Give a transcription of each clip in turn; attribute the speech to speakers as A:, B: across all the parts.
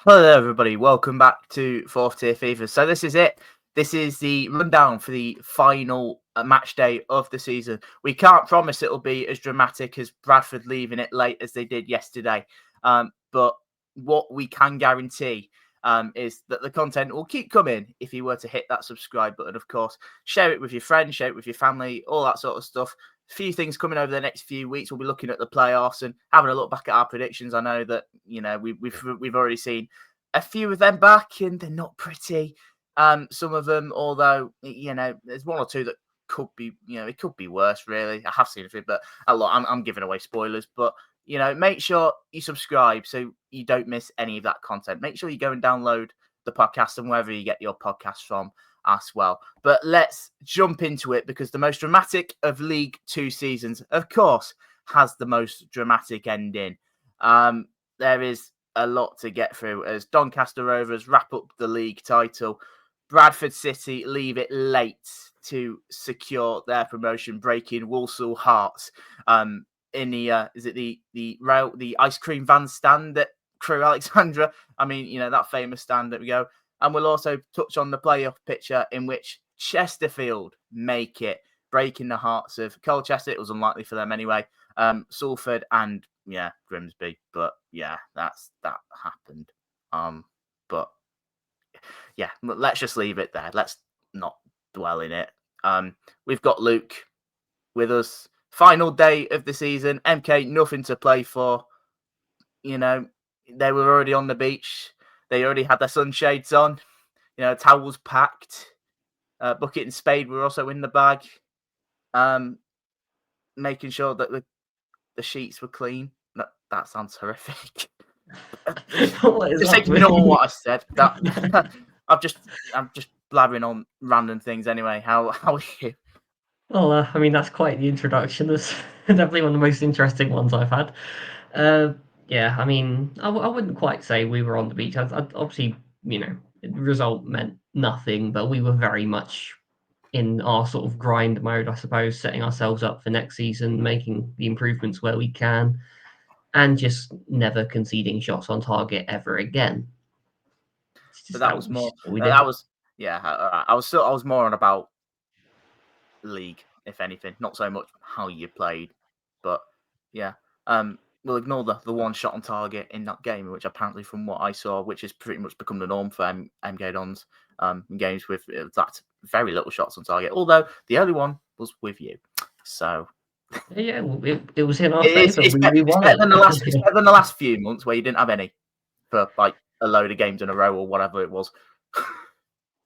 A: Hello there, everybody. Welcome back to Fourth Tier FIFA. So this is it. This is the rundown for the final match day of the season. We can't promise it'll be as dramatic as Bradford leaving it late as they did yesterday. But what we can guarantee is that the content will keep coming if you were to hit that subscribe button, of course. Share it with your friends, share it with your family, all that sort of stuff. A few things coming over the next few weeks. We'll be looking at the playoffs and having a look back at our predictions. I know that we've already seen a few of them back, and they're not pretty. Some of them, although there's one or two that could be, it could be worse. Really, I have seen a few, but a lot. I'm giving away spoilers, but make sure you subscribe so you don't miss any of that content. Make sure you go and download the podcast and wherever you get your podcasts from as well. But let's jump into it, because the most dramatic of League Two seasons, of course, has the most dramatic ending. There is a lot to get through as Doncaster Rovers wrap up the league title. Bradford City leave it late to secure their promotion, breaking Walsall hearts. In the ice cream van stand at Crewe Alexandra? I mean, that famous stand. There we go. And we'll also touch on the playoff picture in which Chesterfield make it, breaking the hearts of Colchester. It was unlikely for them anyway. Salford and Grimsby. But yeah, that happened. But yeah, let's just leave it there. Let's not dwell in it. We've got Luke with us. Final day of the season. MK, nothing to play for. They were already on the beach. They already had their sunshades on. Towels packed. Bucket and spade were also in the bag. Making sure that the sheets were clean. That sounds horrific. Just ignore what I said. I'm just blabbering on random things anyway. How are you?
B: Well, I mean, that's quite the introduction. That's definitely one of the most interesting ones I've had. Yeah, I mean, I wouldn't quite say we were on the beach. Obviously, the result meant nothing, but we were very much in our sort of grind mode, I suppose, setting ourselves up for next season, making the improvements where we can, and just never conceding shots on target ever again.
A: But that was more.
B: What we did.
A: That was I was more on about league, if anything, not so much how you played, but yeah. We'll ignore the one shot on target in that game, which apparently, from what I saw, which has pretty much become the norm for MK Dons in games with that very little shots on target. Although the only one was with you, so
B: Yeah, it was in our favour.
A: It's better than the last few months where you didn't have any for like a load of games in a row or whatever it was.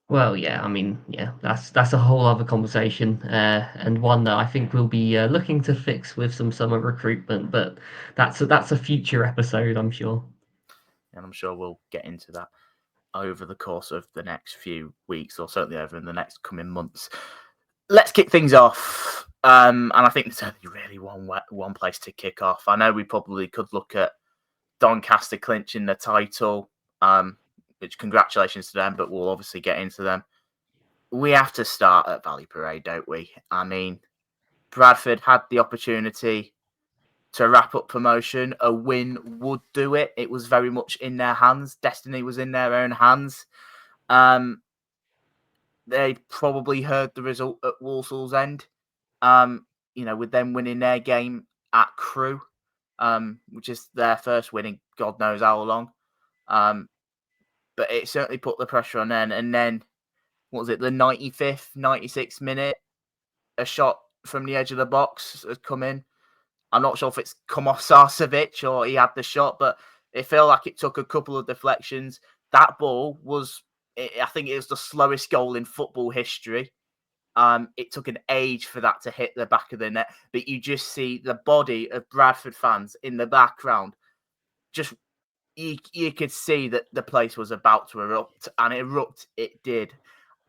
B: Well, yeah, I mean, yeah, that's a whole other conversation, and one that I think we'll be looking to fix with some summer recruitment, but that's a future episode, I'm sure.
A: And I'm sure we'll get into that over the course of the next few weeks, or certainly over in the next coming months. Let's kick things off. And I think there's only really one place to kick off. I know we probably could look at Doncaster clinching the title, which congratulations to them, but we'll obviously get into them. We have to start at Valley Parade, don't we? I mean, Bradford had the opportunity to wrap up promotion. A win would do it. It was very much in their hands. Destiny was in their own hands. They probably heard the result at Walsall's end, with them winning their game at Crewe, which is their first win in God knows how long. But it certainly put the pressure on them. And then, what was it, the 95th, 96th minute? A shot from the edge of the box has come in. I'm not sure if it's come off Sarcevic or he had the shot, but it felt like it took a couple of deflections. That ball was, I think it was the slowest goal in football history. It took an age for that to hit the back of the net, but you just see the body of Bradford fans in the background. Just you could see that the place was about to erupt, and erupt it did.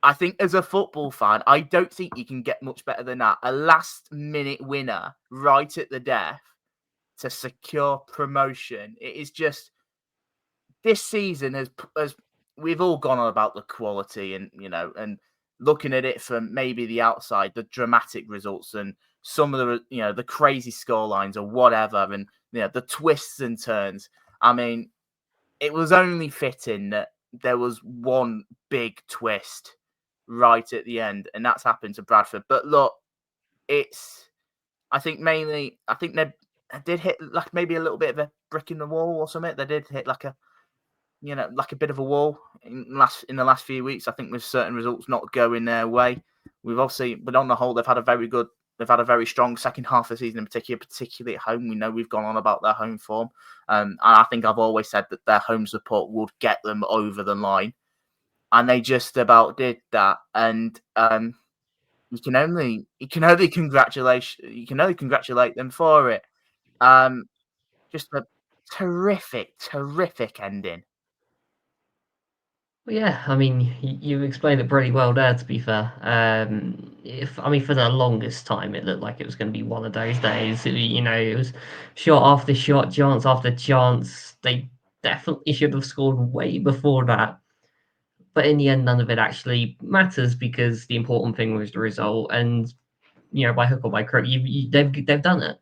A: I think as a football fan, I don't think you can get much better than that. A last-minute winner right at the death to secure promotion. It is just, this season has we've all gone on about the quality and looking at it from maybe the outside, the dramatic results and some of the the crazy score lines or whatever, and the twists and turns. I mean, it was only fitting that there was one big twist right at the end, and that's happened to Bradford. But look, I think they did hit like maybe a little bit of a brick in the wall or something. They did hit like like a bit of a wall in the last few weeks. I think with certain results not going their way, but on the whole, they've had a very strong second half of the season, in particular, particularly at home. We know we've gone on about their home form, and I think I've always said that their home support would get them over the line, and they just about did that. And you can only congratulate them for it. Um, just a terrific ending.
B: Well, yeah, I mean, you explained it pretty well there, to be fair. If I mean, for the longest time, it looked like it was going to be one of those days. It was shot after shot, chance after chance. They definitely should have scored way before that. But in the end, none of it actually matters because the important thing was the result. And by hook or by crook, they've done it.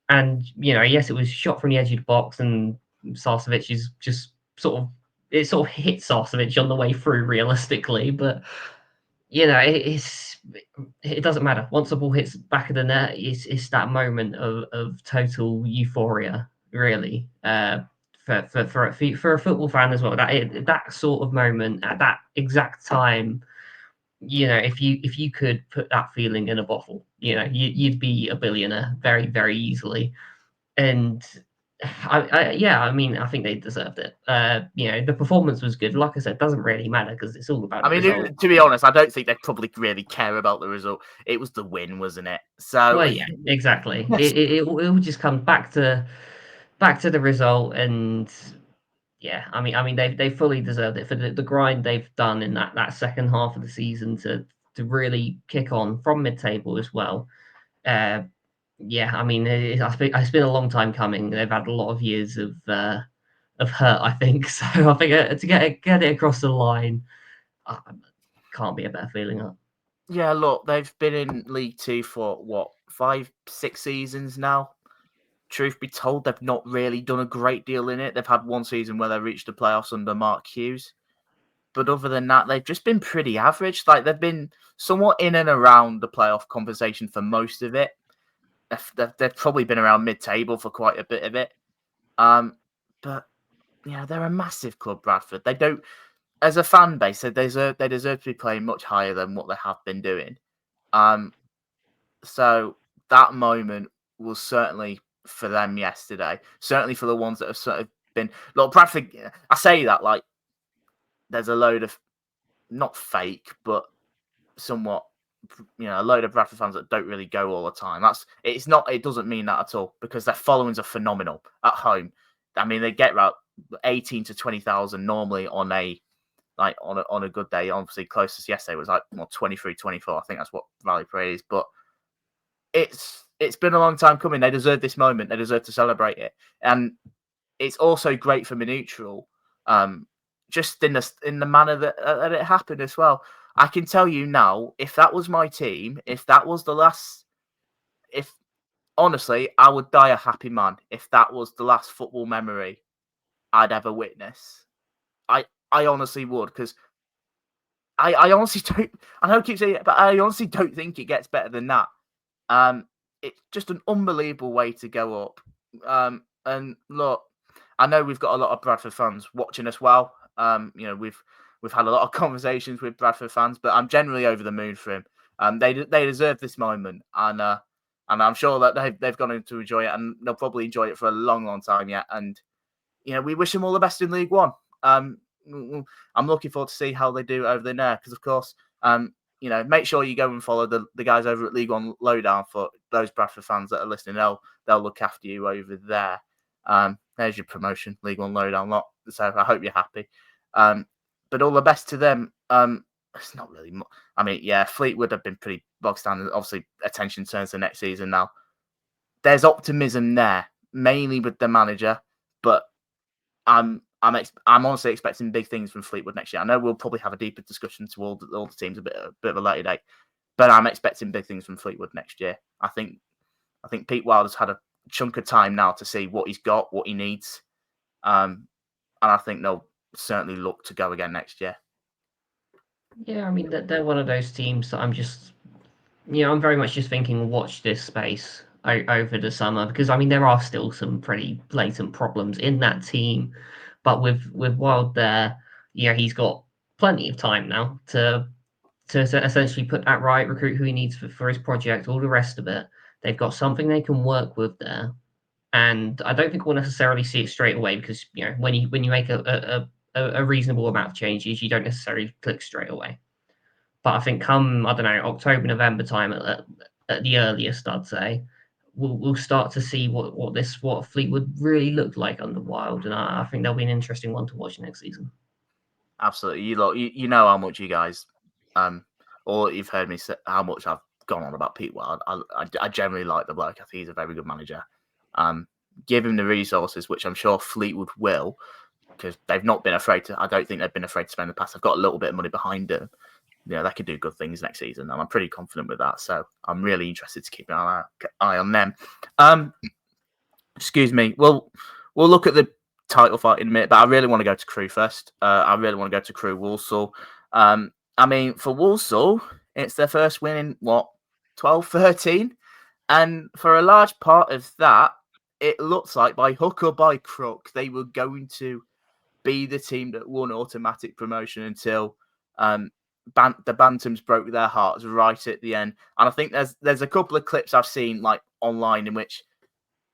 B: And yes, it was shot from the edge of the box, and Sarcevic is just sort of hit Sarcevic on the way through, realistically. But it doesn't matter. Once the ball hits back of the net, it's that moment of total euphoria, really. For a football fan as well, that sort of moment at that exact time, if you could put that feeling in a bottle, you'd be a billionaire very, very easily. And I mean, I think they deserved it. The performance was good. Like I said, it doesn't really matter because it's all about
A: I
B: the
A: mean,
B: result.
A: to be honest, I don't think they probably really care about the result. It was the win, wasn't it? So,
B: Well, yeah, exactly.
A: yes.
B: It will just come back to the result, and yeah, I mean they fully deserved it for the grind they've done in that second half of the season to really kick on from mid-table as well. Uh, yeah, I mean it's been a long time coming. They've had a lot of years of hurt, I think. So I think to get it across the line, uh, can't be a better feeling.
A: Yeah, look, they've been in League Two for what, 5, 6 seasons now. Truth be told, they've not really done a great deal in it. They've had one season where they reached the playoffs under Mark Hughes. But other than that, they've just been pretty average. Like, they've been somewhat in and around the playoff conversation for most of it. They've probably been around mid-table for quite a bit of it. But yeah, they're a massive club, Bradford. They don't, as a fan base, they deserve to be playing much higher than what they have been doing. So that moment was certainly for them yesterday. Certainly for the ones that have sort of been. Look, Bradford. I say that like there's a load of not fake, but somewhat, a load of Bradford fans that don't really go all the time. It's not. It doesn't mean that at all because their followings are phenomenal at home. I mean, they get about 18 to 20,000 normally on a good day. Obviously, closest yesterday was 23, 24. I think that's what Valley Parade is. But it's been a long time coming. They deserve this moment. They deserve to celebrate it. And it's also great from a neutral, just in the manner that it happened as well. I can tell you now, if that was my team, if that was the last, if honestly, I would die a happy man if that was the last football memory I'd ever witness. I honestly would, because I honestly don't. I know I keep saying it, but I honestly don't think it gets better than that. It's just an unbelievable way to go up. And look, I know we've got a lot of Bradford fans watching as well. We've had a lot of conversations with Bradford fans, but I'm generally over the moon for him. They deserve this moment, and I'm sure that they've gone to enjoy it, and they'll probably enjoy it for a long, long time yet. And we wish them all the best in League One. I'm looking forward to see how they do over there, because of course, make sure you go and follow the guys over at League One Lowdown for those Bradford fans that are listening. They'll look after you over there. There's your promotion, League One Lowdown lot. So I hope you're happy. But all the best to them. It's not really much. I mean, yeah, Fleetwood have been pretty bog standard. Obviously, attention turns to next season now. There's optimism there, mainly with the manager, but I'm honestly expecting big things from Fleetwood next year. I know we'll probably have a deeper discussion to all the teams a bit of a later date, but I'm expecting big things from Fleetwood next year. I think Pete Wilder's had a chunk of time now to see what he's got, what he needs. and I think they'll certainly look to go again next year.
B: Yeah, I mean they're one of those teams that I'm just, I'm very much just thinking watch this space over the summer, because I mean there are still some pretty blatant problems in that team, but with Wild there, he's got plenty of time now to essentially put that right, recruit who he needs for his project, all the rest of it. They've got something they can work with there, and I don't think we'll necessarily see it straight away, because when you make a reasonable amount of changes, you don't necessarily click straight away. But I think come, I don't know, October, November time at the earliest, I'd say, we'll start to see what Fleetwood really looked like under Wild, and I think they'll be an interesting one to watch next season.
A: Absolutely, you know how much you guys, or you've heard me say how much I've gone on about Pete Wild. I generally like the bloke. I think he's a very good manager. Give him the resources, which I'm sure Fleetwood will, because they've not been afraid to. I don't think they've been afraid to spend the past. They've got a little bit of money behind them. They could do good things next season, and I'm pretty confident with that. So I'm really interested to keep an eye on them. Excuse me. We'll look at the title fight in a minute, but I really want to go to Crewe first. I really want to go to Crewe Walsall. I mean, for Walsall, it's their first win in 12, 13? And for a large part of that, it looks like by hook or by crook, they were going to be the team that won automatic promotion until the Bantams broke their hearts right at the end. And I think there's a couple of clips I've seen like online in which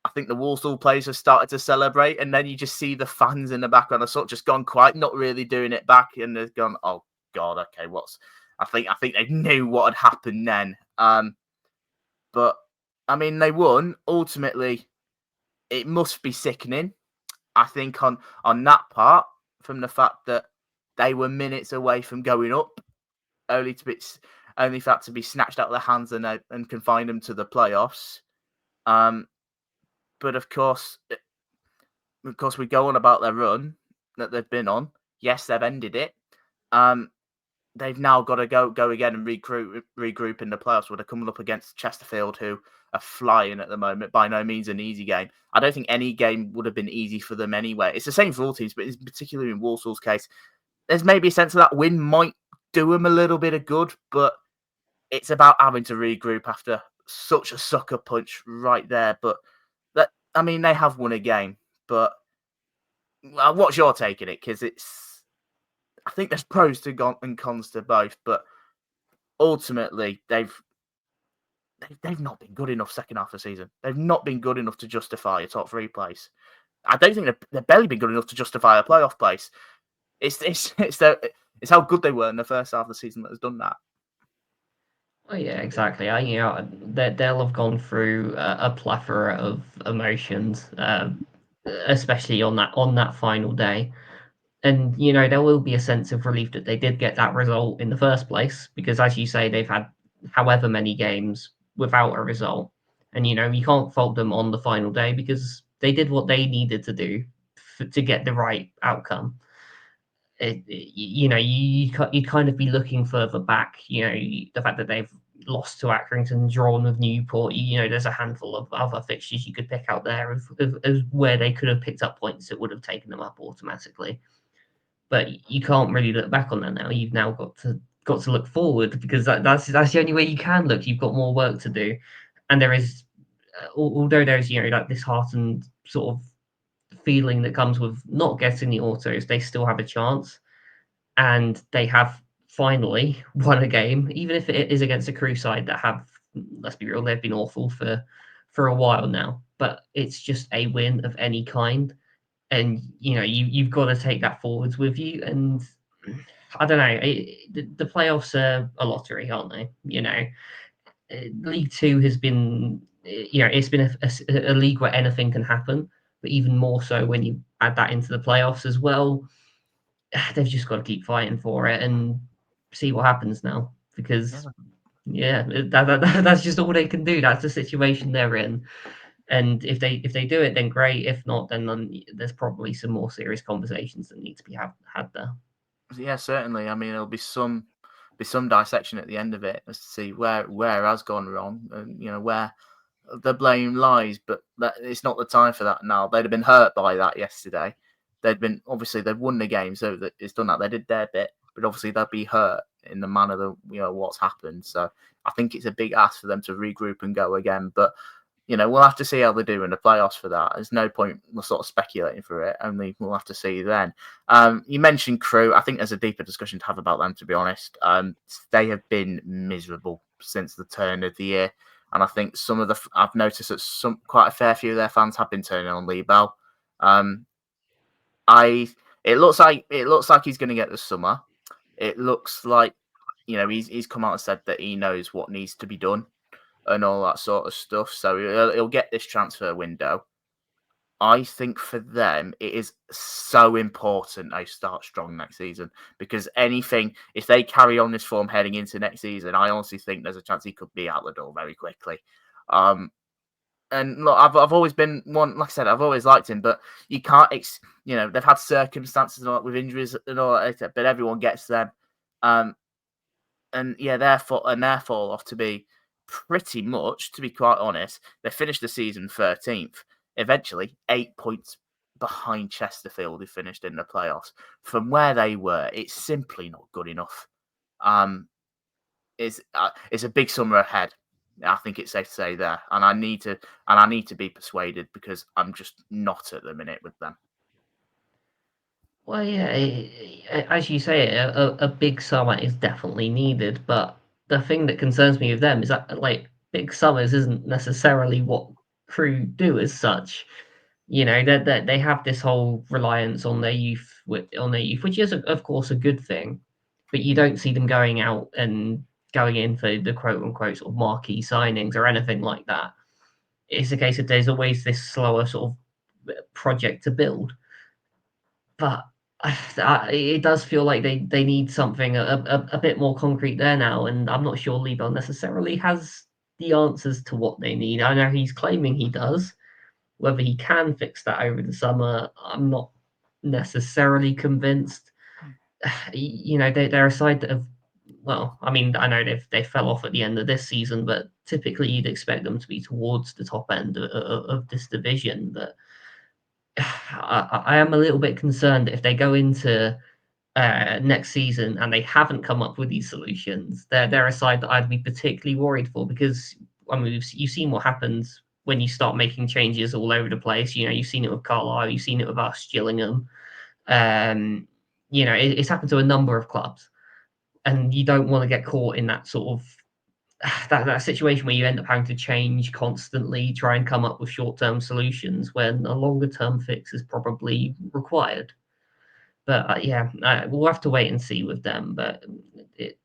A: I think the Walsall players have started to celebrate, and then you just see the fans in the background are sort of just gone quiet, not really doing it back, and they've gone, "Oh God, okay, what's?" I think they knew what had happened then. But I mean, they won. Ultimately, it must be sickening. I think on that part, from the fact that they were minutes away from going up, only for that to be snatched out of their hands and confine them to the playoffs. But of course, we go on about their run that they've been on. Yes, they've ended it. They've now got to go again and regroup in the playoffs, where they're coming up against Chesterfield, who are flying at the moment. By no means an easy game. I don't think any game would have been easy for them anyway. It's the same for all teams, but particularly in Walsall's case, there's maybe a sense of that win might do them a little bit of good, but it's about having to regroup after such a sucker punch right there. But they have won a game, but what's your take on it? Because I think there's pros to and cons to both, but ultimately they've not been good enough second half of the season. They've not been good enough to justify a top 3 place. I don't think they've barely been good enough to justify a playoff place. It's how good they were in the first half of the season that has done that.
B: Oh yeah, exactly. They'll have gone through a plethora of emotions, especially on that final day. And there will be a sense of relief that they did get that result in the first place, because as you say, they've had however many games without a result, and you can't fault them on the final day, because they did what they needed to do to get the right outcome. You'd kind of be looking further back. The fact that they've lost to Accrington, drawn with Newport. There's a handful of other fixtures you could pick out there of where they could have picked up points that would have taken them up automatically. But you can't really look back on that now. You've now got to look forward, because that's the only way you can look. You've got more work to do, and there is, although there's like disheartened sort of feeling that comes with not getting the autos, they still have a chance, and they have finally won a game, even if it is against a Crewe side that have, let's be real, they've been awful for a while now. But it's just a win of any kind, and you've got to take that forwards with you. And I don't know, the playoffs are a lottery, aren't they? League Two has been, it's been a league where anything can happen, but even more so when you add that into the playoffs as well. They've just got to keep fighting for it and see what happens now, because that's just all they can do. That's the situation they're in. And if they do it, then great. If not, then there's probably some more serious conversations that need to be had there.
A: Yeah, certainly. I mean, there'll be some dissection at the end of it as to see where has gone wrong, and where the blame lies. But it's not the time for that now. They'd have been hurt by that yesterday. they'd won the game, so that it's done that. They did their bit, but obviously they'll be hurt in the manner that what's happened. So I think it's a big ask for them to regroup and go again. But we'll have to see how they do in the playoffs for that. There's no point we're sort of speculating for it. Only we'll have to see then. You mentioned Crewe. I think there's a deeper discussion to have about them, to be honest. They have been miserable since the turn of the year. And I think I've noticed that quite a fair few of their fans have been turning on Lee Bell. It looks like he's going to get the summer. It looks like, he's come out and said that he knows what needs to be done and all that sort of stuff. So he'll get this transfer window. I think for them, it is so important they start strong next season, because if they carry on this form heading into next season, I honestly think there's a chance he could be out the door very quickly. And look, I've always been one, like I said, I've always liked him, but you can't, they've had circumstances and all that with injuries and all that, but everyone gets them. And yeah, their fall off to be pretty much, to be quite honest, they finished the season 13th, eventually 8 points behind Chesterfield, who finished in the playoffs. From where they were, it's simply not good enough. It's a big summer ahead. I think it's safe to say there, and I need to be persuaded, because I'm just not at the minute with them.
B: Well, yeah, as you say, a big summer is definitely needed, but the thing that concerns me with them is that, like, big summers isn't necessarily what Crewe do as such. They have this whole reliance on their youth, which is, of course, a good thing, but you don't see them going out and going in for the quote-unquote sort of marquee signings or anything like that. It's a case of there's always this slower sort of project to build. But it does feel like they need something a bit more concrete there now, and I'm not sure Lee Bell necessarily has the answers to what they need. I know he's claiming he does. Whether he can fix that over the summer, I'm not necessarily convinced. They're a side that have, well, I mean, I know they fell off at the end of this season, but typically you'd expect them to be towards the top end of this division. But I am a little bit concerned if they go into next season and they haven't come up with these solutions. They're a side that I'd be particularly worried for, because I mean, you've seen what happens when you start making changes all over the place. You've seen it with Carlisle, you've seen it with us, Gillingham. It's happened to a number of clubs, and you don't want to get caught in that sort of that situation where you end up having to change constantly, try and come up with short-term solutions when a longer-term fix is probably required. But we'll have to wait and see with them. But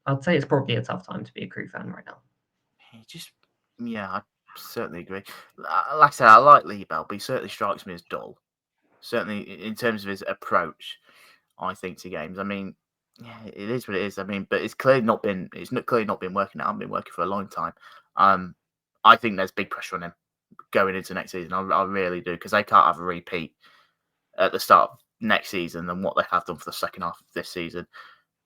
B: I'd say it's probably a tough time to be a Crewe fan right now.
A: I certainly agree. Like I said, I like Lee Bell, but he certainly strikes me as dull. Certainly in terms of his approach, I think, to games. I mean, yeah, it is what it is. I mean, but it's clearly not been working out. I've been working for a long time. I think there's big pressure on him going into next season. I really do, because they can't have a repeat at the start of next season than what they have done for the second half of this season.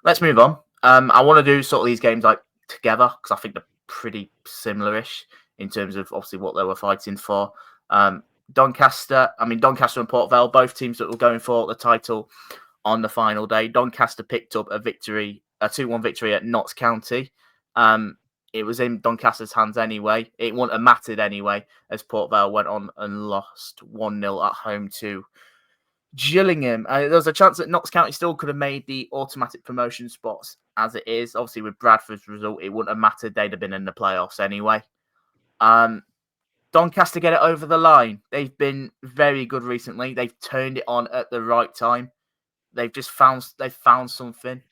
A: Let's move on. I want to do sort of these games like together, because I think they're pretty similar-ish in terms of obviously what they were fighting for. Doncaster and Port Vale, both teams that were going for the title on the final day. Doncaster picked up a 2-1 victory at Notts County. It was in Doncaster's hands anyway. It wouldn't have mattered anyway, as Port Vale went on and lost 1-0 at home to Gillingham. There was a chance that Notts County still could have made the automatic promotion spots as it is. Obviously, with Bradford's result, it wouldn't have mattered. They'd have been in the playoffs anyway. Doncaster get it over the line. They've been very good recently. They've turned it on at the right time. They've found something.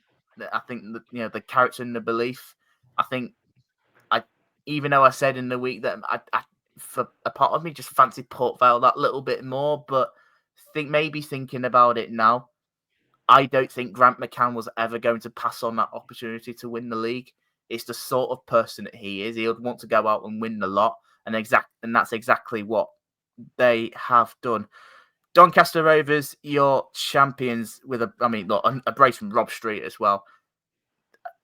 A: I think the character and the belief. I think even though I said in the week that I for a part of me just fancied Port Vale that little bit more, but thinking about it now, I don't think Grant McCann was ever going to pass on that opportunity to win the league. It's the sort of person that he is. He would want to go out and win the lot, and that's exactly what they have done. Doncaster Rovers, your champions, with a brace from Rob Street as well.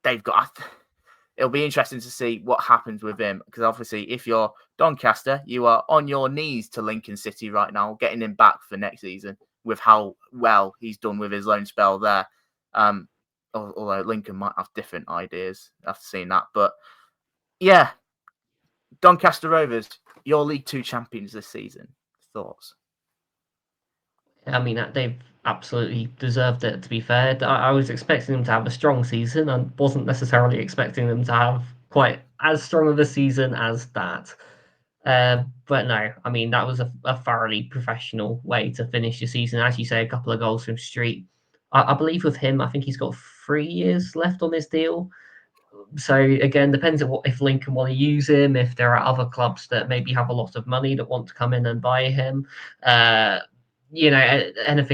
A: It'll be interesting to see what happens with him, because obviously if you're Doncaster, you are on your knees to Lincoln City right now, getting him back for next season, with how well he's done with his loan spell there. Although Lincoln might have different ideas after seeing that. But yeah, Doncaster Rovers, your League Two champions this season. Thoughts?
B: I mean, they've absolutely deserved it, to be fair. I was expecting them to have a strong season and wasn't necessarily expecting them to have quite as strong of a season as that. But no, I mean, that was a thoroughly professional way to finish the season. As you say, a couple of goals from Street. I believe with him, I think he's got 3 years left on his deal. So again, depends on if Lincoln want to use him, if there are other clubs that maybe have a lot of money that want to come in and buy him. Anything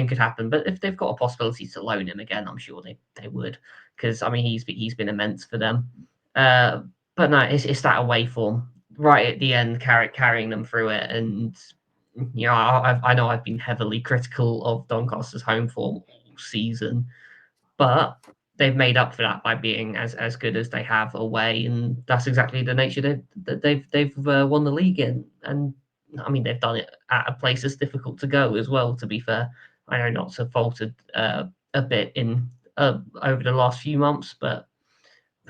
B: could happen. But if they've got a possibility to loan him again, I'm sure they would, because I mean he's been immense for them. But no, it's that away form right at the end, carrying them through it. And I know I've been heavily critical of Doncaster's home form all season, but they've made up for that by being as good as they have away, and that's exactly the nature that they've won the league in. And I mean, they've done it at a place that's difficult to go as well. To be fair, I know Notts have faltered a bit in over the last few months, but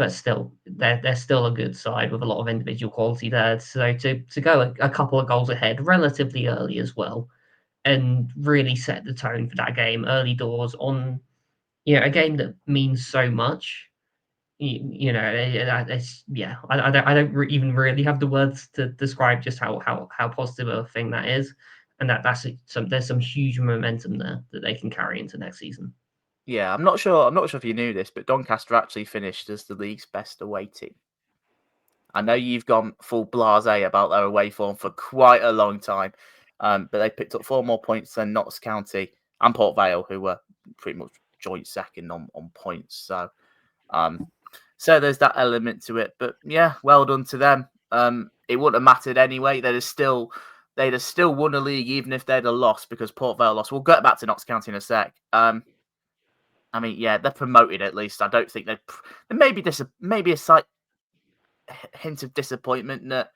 B: still, they're still a good side with a lot of individual quality there. So to go a couple of goals ahead relatively early as well, and really set the tone for that game early doors on a game that means so much. It's I don't even really have the words to describe just how positive a thing that is, and there's some huge momentum there that they can carry into next season.
A: Yeah, I'm not sure if you knew this, but Doncaster actually finished as the league's best away team. I know you've gone full blasé about their away form for quite a long time, but they picked up 4 more points than Notts County and Port Vale, who were pretty much joint second on points. So there's that element to it. But yeah, well done to them. It wouldn't have mattered anyway. They'd have still won the league even if they'd have lost, because Port Vale lost. We'll get back to Notts County in a sec. I mean, yeah, they're promoted at least. I don't think maybe a slight hint of disappointment that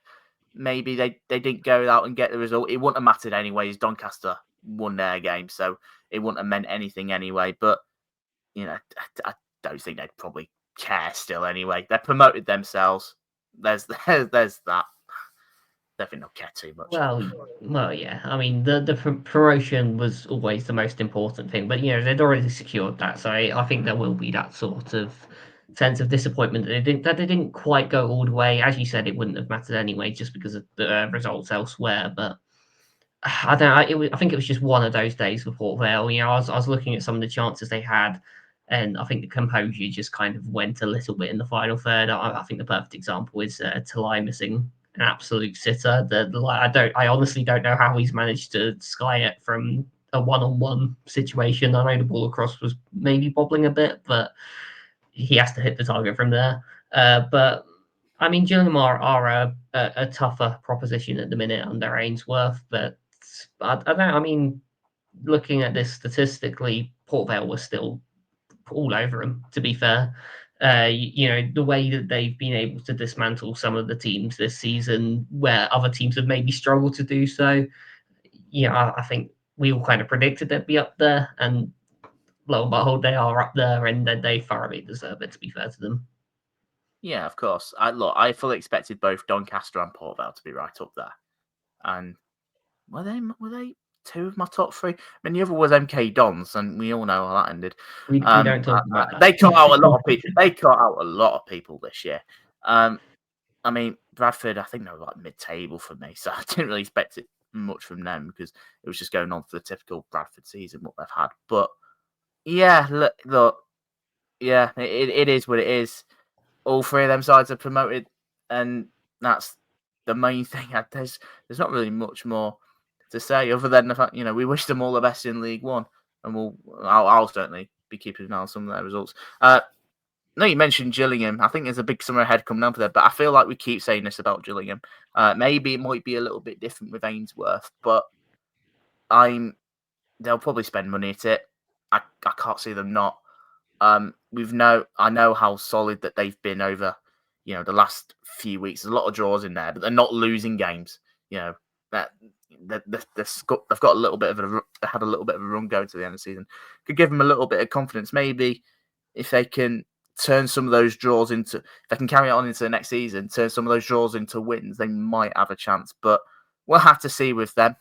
A: maybe they didn't go out and get the result. It wouldn't have mattered anyways. Doncaster won their game, so it wouldn't have meant anything anyway. But I don't think they'd probably care still anyway. They're promoted themselves. There's that. I think they'll care too much.
B: Well, yeah. I mean, the promotion was always the most important thing, but they'd already secured that, so I think there will be that sort of sense of disappointment that they didn't quite go all the way. As you said, it wouldn't have mattered anyway, just because of the results elsewhere. But I don't know. I think it was just one of those days for Port Vale. I was looking at some of the chances they had, and I think the composure just kind of went a little bit in the final third. I think the perfect example is Talai missing an absolute sitter. I honestly don't know how he's managed to sky it from a one-on-one situation. I know the ball across was maybe bobbling a bit, but he has to hit the target from there. But I mean, Gillingham are a tougher proposition at the minute under Ainsworth, but I don't know. I mean, looking at this statistically, Port Vale was still all over him, to be fair. The way that they've been able to dismantle some of the teams this season where other teams have maybe struggled to do so. I think we all kind of predicted they'd be up there, and lo and behold, they are up there, and they thoroughly deserve it, to be fair to them.
A: Yeah, of course. I fully expected both Doncaster and Port Vale to be right up there. And were they 2 of my top 3? I mean, the other was MK Dons, and we all know how that ended.
B: We don't talk about that.
A: They cut out a lot of people. They cut out a lot of people this year. I mean, Bradford, I think they were like mid-table for me, so I didn't really expect it much from them because it was just going on for the typical Bradford season, what they've had. But yeah, look, yeah, it is what it is. All 3 of them sides are promoted, and that's the main thing. There's not really much more to say other than the fact we wish them all the best in League One, and I'll certainly be keeping an eye on some of their results. No, you mentioned Gillingham. I think there's a big summer ahead coming down for there, but I feel like we keep saying this about Gillingham. Maybe it might be a little bit different with Ainsworth, but they'll probably spend money at it. I can't see them not. I know how solid that they've been over, the last few weeks. There's a lot of draws in there, but they're not losing games. That they've got a little bit of had a little bit of a run going to the end of the season. Could give them a little bit of confidence. Maybe if they can turn some of those draws into, if they can carry on into the next season, turn some of those draws into wins, they might have a chance. But we'll have to see with them.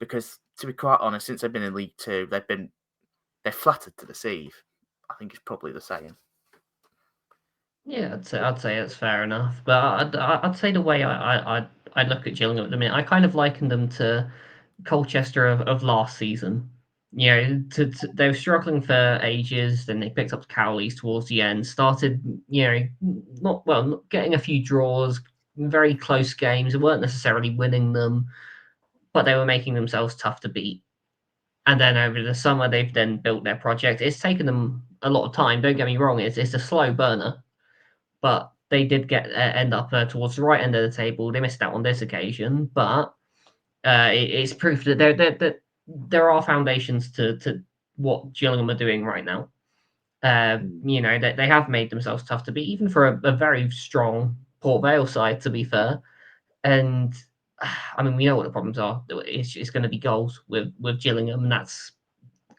A: Because to be quite honest, since they've been in League Two, they're flattered to deceive. I think it's probably the saying.
B: Yeah, I'd say that's fair enough. But I'd say the way I look at Gillingham at the minute, I kind of liken them to Colchester of last season. You know, they were struggling for ages, then they picked up the Cowleys towards the end, started, not getting a few draws, very close games. They weren't necessarily winning them, but they were making themselves tough to beat. And then over the summer, they've then built their project. It's taken them a lot of time. Don't get me wrong; it's a slow burner, but they did end up towards the right end of the table. They missed out on this occasion, but it's proof that there are foundations to what Gillingham are doing right now. They have made themselves tough to beat, even for a very strong Port Vale side, to be fair. And I mean, we know what the problems are. It's going to be goals with Gillingham, and that's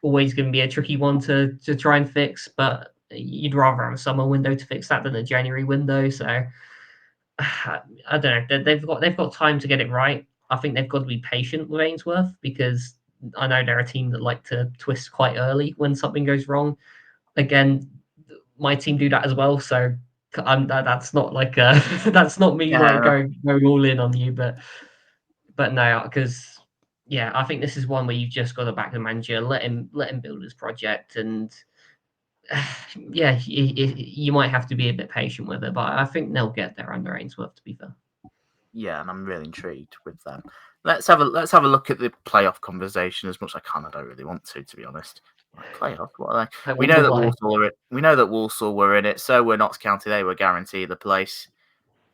B: always going to be a tricky one to try and fix. But you'd rather have a summer window to fix that than a January window. So I don't know. They've got time to get it right. I think they've got to be patient with Ainsworth, because I know they're a team that like to twist quite early when something goes wrong. Again, my team do that as well. So that's not like that's not me like going all in on you, but no, because I think this is one where you've just got to back the manager, let him build his project, and you might have to be a bit patient with it, but I think they'll get there under Ainsworth, to be fair.
A: Yeah, and I'm really intrigued with them. Let's have a look at the playoff conversation. As much as I can, I don't really want to be honest. Playoff? What are they? We know that Walsall were in it, so we're Notts County. They were guaranteed the place.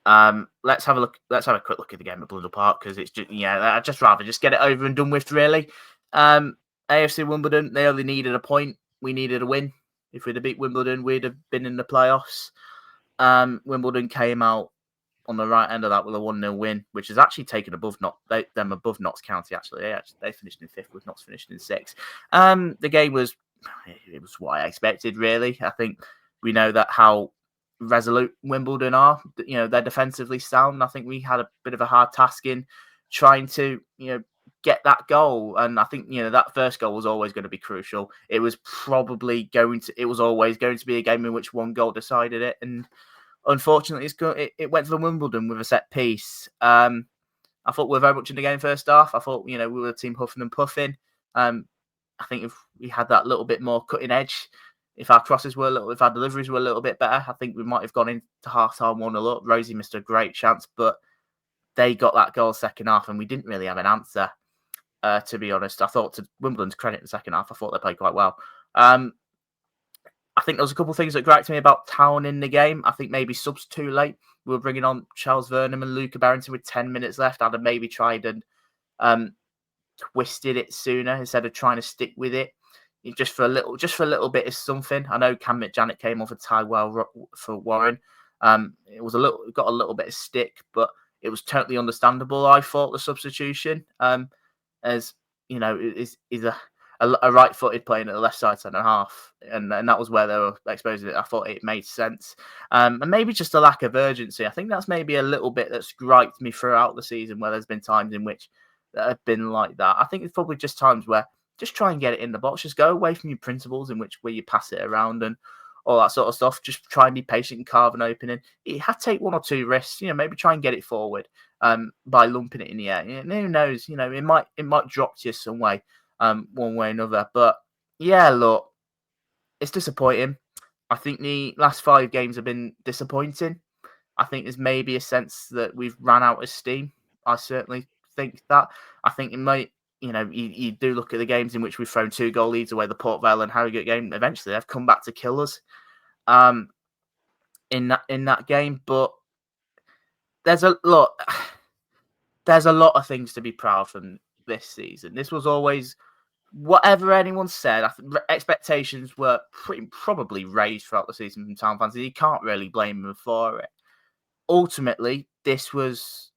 A: Let's have a look. Let's have a quick look at the game at Blundell Park, because it's just I'd just rather just get it over and done with. Really, AFC Wimbledon, they only needed a point. We needed a win. If we'd have beat Wimbledon, we'd have been in the playoffs. Wimbledon came out on the right end of that with a 1-0 win, which is actually taken above Notts County. Actually, they finished in 5th, with Notts finished in 6th. The game was what I expected. Really, I think we know that how resolute Wimbledon are. They're defensively sound. I think we had a bit of a hard task in trying to get that goal, and I think that first goal was always going to be crucial. It was always going to be a game in which one goal decided it, and unfortunately, it went for Wimbledon with a set piece. I thought we were very much in the game first half. I thought, we were a team huffing and puffing. I think if we had that little bit more cutting edge, if our deliveries were a little bit better, I think we might have gone into half-time 1-0 up. Rosie missed a great chance, but they got that goal second half, and we didn't really have an answer, to be honest. I thought, to Wimbledon's credit, the second half, I thought they played quite well. I think there was a couple of things that griped me about Town in the game. I think maybe subs too late. We were bringing on Charles Vernon and Luca Barrington with 10 minutes left. I'd have maybe tried and twisted it sooner instead of trying to stick with it. Just for a little bit of something. I know Cam Janet came off a tie well for Warren. It got a little bit of stick, but it was totally understandable. I thought the substitution, as is a right-footed playing at the left side centre half, and that was where they were exposing it. I thought it made sense, and maybe just a lack of urgency. I think that's maybe a little bit that's griped me throughout the season, where there's been times in which that have been like that. I think it's probably just times where just try and get it in the box. Just go away from your principles where you pass it around and all that sort of stuff. Just try and be patient and carve an opening. You have to take 1 or 2 risks. Maybe try and get it forward by lumping it in the air. Who knows? It might drop to you some way. One way or another. But yeah, look, it's disappointing. I think the last 5 games have been disappointing. I think there's maybe a sense that we've ran out of steam. I certainly think that. I think it might, you do look at the games in which we've thrown 2 goal leads away, the Port Vale and Harrogate game. Eventually, they've come back to kill us in that game. But there's a lot of things to be proud from this season. This was always, whatever anyone said, I think expectations were probably raised throughout the season from Town fans. You can't really blame them for it. Ultimately, this was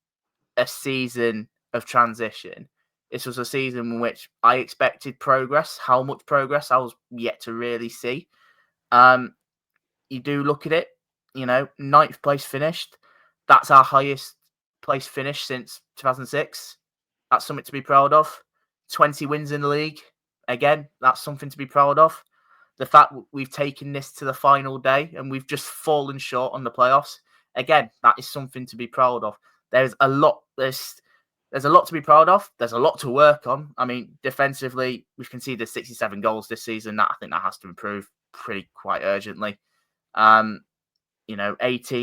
A: a season of transition. This was a season in which I expected progress. How much progress I was yet to really see. You do look at it, ninth place finished. That's our highest place finish since 2006. That's something to be proud of. 20 wins in the league. Again, that's something to be proud of. The fact we've taken this to the final day and we've just fallen short on the playoffs. Again, that is something to be proud of. There's a lot to be proud of. There's a lot to work on. I mean, defensively, we've conceded 67 goals this season. I think that has to improve quite urgently. 18,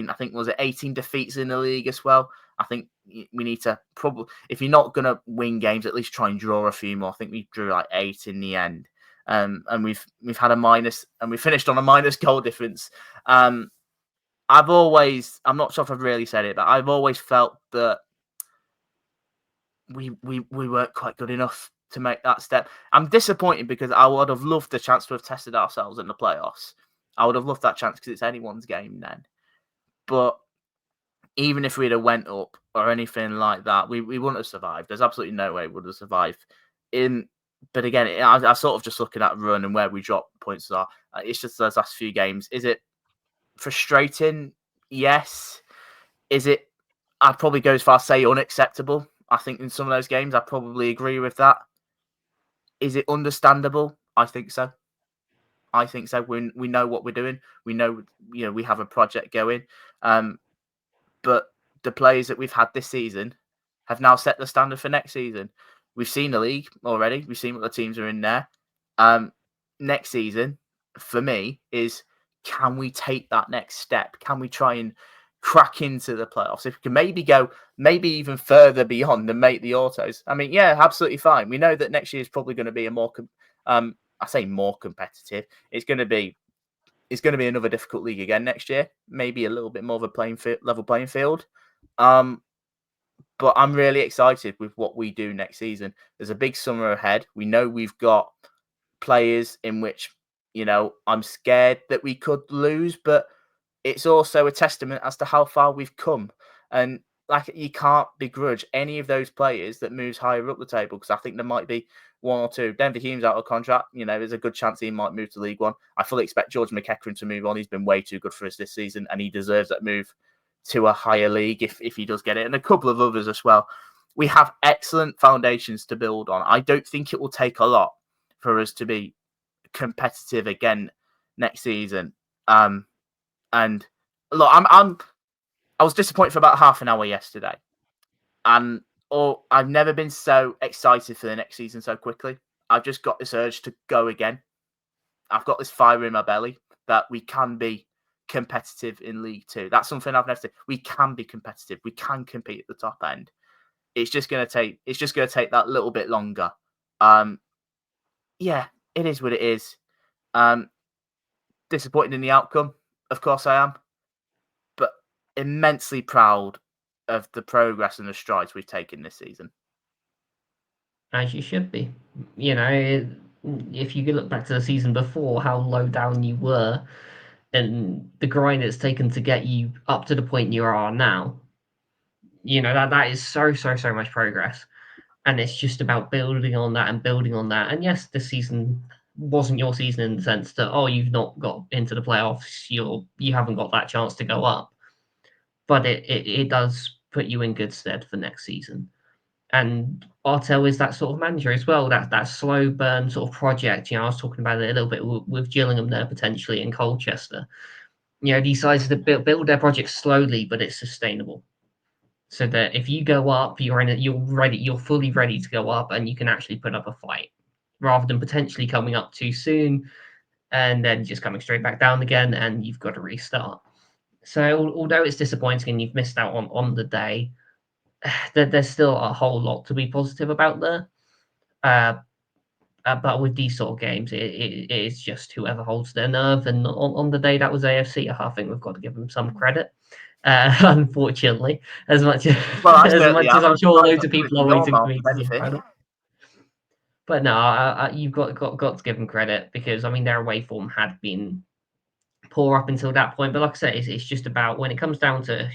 A: I think, was it 18 defeats in the league as well? I think we need to probably, if you're not going to win games, at least try and draw a few more. I think we drew like 8 in the end. And we've had a minus, and we finished on a minus goal difference. I'm not sure if I've really said it, but I've always felt that we weren't quite good enough to make that step. I'm disappointed because I would have loved the chance to have tested ourselves in the playoffs. I would have loved that chance because it's anyone's game then. But even if we'd have went up or anything like that, we wouldn't have survived. There's absolutely no way we would have survived. But again, I sort of just looking at run and where we drop points are. It's just those last few games. Is it frustrating? Yes. Is it? I'd probably go as far as say unacceptable. I think in some of those games, I probably agree with that. Is it understandable? I think so. We know what we're doing. We know, we have a project going. But the players that we've had this season have now set the standard for next season. We've seen the league already. We've seen what the teams are in there. Next season, for me, is can we take that next step? Can we try and crack into the playoffs? If we can maybe go even further beyond and make the autos. I mean, yeah, absolutely fine. We know that next year is probably going to be a more, I say more competitive. It's going to be another difficult league again next year. Maybe a little bit more of a level playing field. But I'm really excited with what we do next season. There's a big summer ahead. We know we've got players in which, I'm scared that we could lose, but it's also a testament as to how far we've come. And you can't begrudge any of those players that moves higher up the table, because I think there might be one or two. Denver Hume's out of contract. There's a good chance he might move to League One. I fully expect George McEachran to move on. He's been way too good for us this season, and he deserves that move to a higher league if he does get it. And a couple of others as well. We have excellent foundations to build on. I don't think it will take a lot for us to be competitive again next season. And look, I was disappointed for about half an hour yesterday, and I've never been so excited for the next season so quickly. I've just got this urge to go again. I've got this fire in my belly that we can be competitive in League Two. That's something I've never seen. We can be competitive. We can compete at the top end. It's just going to take that little bit longer. Yeah, it is what it is. Disappointed in the outcome, of course I am, but immensely proud of the progress and the strides we've taken this season.
B: As you should be. If you look back to the season before, how low down you were, and the grind it's taken to get you up to the point you are now, that is so much progress. And it's just about building on that and building on that. And yes, this season wasn't your season in the sense that, you've not got into the playoffs, you haven't got that chance to go up. But it does put you in good stead for next season. And Artell is that sort of manager as well, that slow burn sort of project. I was talking about it a little bit with Gillingham there potentially in Colchester. These sides to build their projects slowly, but it's sustainable. So that if you go up, you're fully ready to go up, and you can actually put up a fight, rather than potentially coming up too soon and then just coming straight back down again, and you've got to restart. So although it's disappointing and you've missed out on the day, there's still a whole lot to be positive about there. But with these sort of games, it is just whoever holds their nerve. And on the day that was AFC, I think we've got to give them some credit. Unfortunately, as much as I'm sure loads of people are waiting for me to give credit. But no, you've got to give them credit, because their away form had been poor up until that point. But like I said, it's just about when it comes down to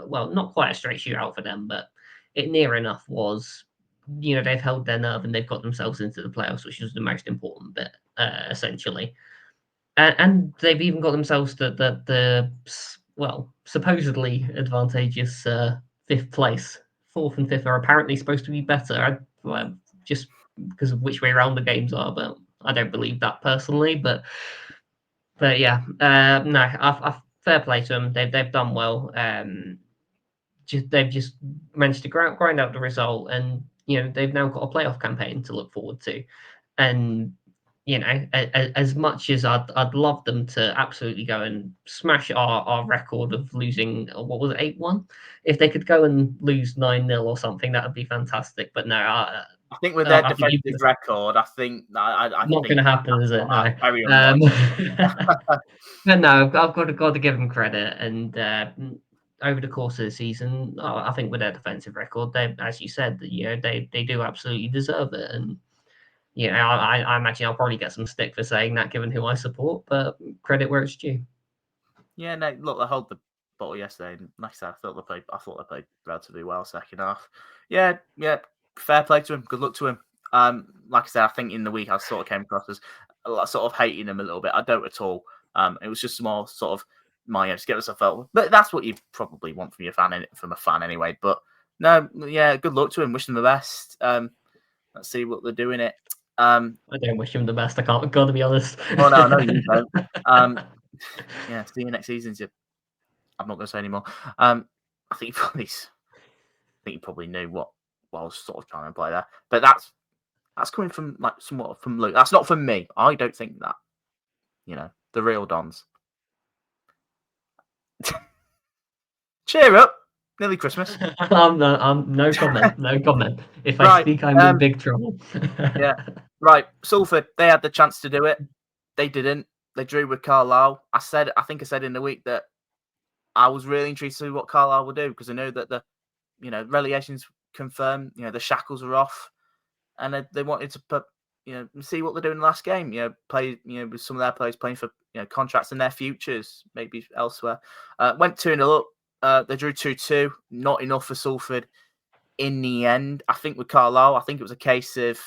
B: not quite a straight shootout for them, but it near enough was, they've held their nerve and they've got themselves into the playoffs, which is the most important bit, essentially. And they've even got themselves the supposedly advantageous fifth place. Fourth and fifth are apparently supposed to be better, just because of which way around the games are. But I don't believe that personally. But yeah, no, I've fair play to them. They've done well. They've just managed to grind out the result, and they've now got a playoff campaign to look forward to, and as much as I'd love them to absolutely go and smash our record of losing, what was it, 8-1? If they could go and lose 9-0 or something, that would be fantastic. But no,
A: I think with their defensive record, I think
B: not going to happen, is it? No.
A: Very unlikely.
B: But no, I've got to give them credit, and over the course of the season, I think with their defensive record, they, as you said, they do absolutely deserve it, and I imagine I'll probably get some stick for saying that, given who I support, but credit where it's due.
A: Yeah, no, look, they held the bottle yesterday, and like I said, I thought they played relatively well second half. Yeah, fair play to him. Good luck to him. Like I said, I think in the week I sort of came across as sort of hating him a little bit. I don't at all. It was just more sort of just get myself out. But that's what you probably want from a fan anyway. But no, yeah, good luck to him. Wish them the best. Let's see what they're doing it.
B: I don't wish him the best. I can't. Got to be honest.
A: Oh no, you don't. Yeah, see you next season. I'm not going to say anymore. I think you probably knew what I was sort of trying to imply there, but that's coming from somewhat from Luke. That's not from me. I don't think that. The real Dons. Cheer up! Nearly Christmas.
B: I'm no comment. No comment. If I speak, I'm in big trouble.
A: Yeah. Right. Salford, they had the chance to do it. They didn't. They drew with Carlisle. I think I said in the week that I was really intrigued to see what Carlisle will do, because I know that the relegation's confirmed. The shackles are off, and they wanted to put see what they're doing in the last game. Play with some of their players playing for contracts in their futures, maybe elsewhere. Went 2-0 up. They drew 2-2. Not enough for Salford in the end. I think with Carlisle, I think it was a case of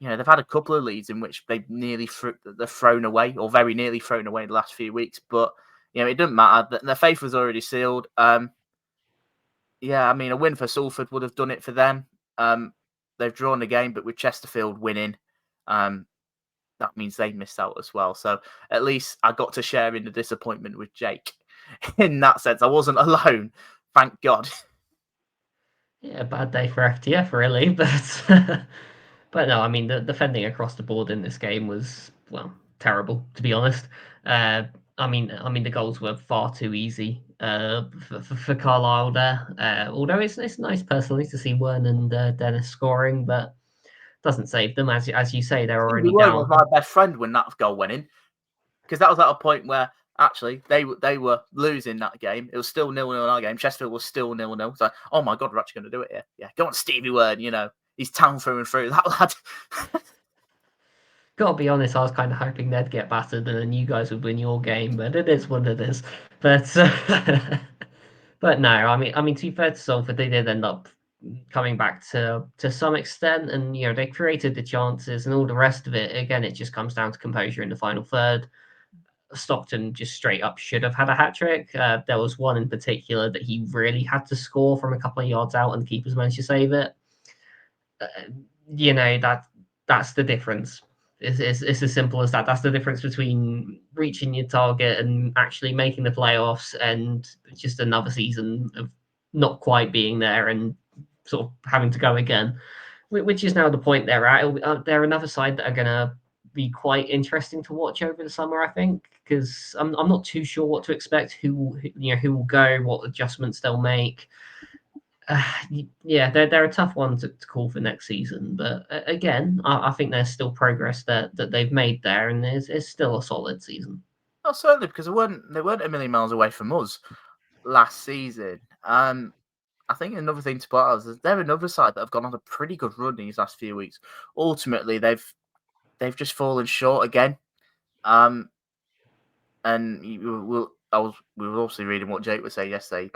A: they've had a couple of leads in which they've they're thrown away, or very nearly thrown away in the last few weeks. But it doesn't matter. Their fate was already sealed. Yeah, I mean, a win for Salford would have done it for them. They've drawn the game, but with Chesterfield winning, that means they missed out as well. So at least I got to share in the disappointment with Jake. In that sense, I wasn't alone. Thank God.
B: Yeah, bad day for FTF, really, but but no, I mean the defending across the board in this game was terrible, to be honest. I mean the goals were far too easy for Carlisle there. Although it's nice personally to see WIN and Dennis scoring, but doesn't save them, as you say, they're already down.
A: Was my best friend when that goal went in, because that was at a point where actually they were losing that game. It was still 0-0 in our game. Chesterfield was still 0-0. It's like, oh my God, we're actually going to do it here. Yeah, go on, Stevie WIN. He's town through and through. That lad.
B: Gotta be honest, I was kind of hoping they'd get battered and then you guys would win your game, but it is what it is. But but no, I mean to be fair to Salford, they did end up coming back to some extent, and they created the chances and all the rest of it. Again, it just comes down to composure in the final third. Stockton just straight up should have had a hat trick. There was one in particular that he really had to score from a couple of yards out, and the keepers managed to save it. That's the difference. It's as simple as that. That's the difference between reaching your target and actually making the playoffs, and just another season of not quite being there and sort of having to go again, which is now the point they're at. They're another side that are going to be quite interesting to watch over the summer, I think, because I'm not too sure what to expect, who will go, what adjustments they'll make. Yeah, they're a tough one to call for next season, but again, I think there's still progress that they've made there, and it's still a solid season.
A: Oh, certainly, because they weren't a million miles away from us last season. I think another thing to point out is they're another side that have gone on a pretty good run these last few weeks. Ultimately, they've just fallen short again. And we were obviously reading what Jake was saying yesterday.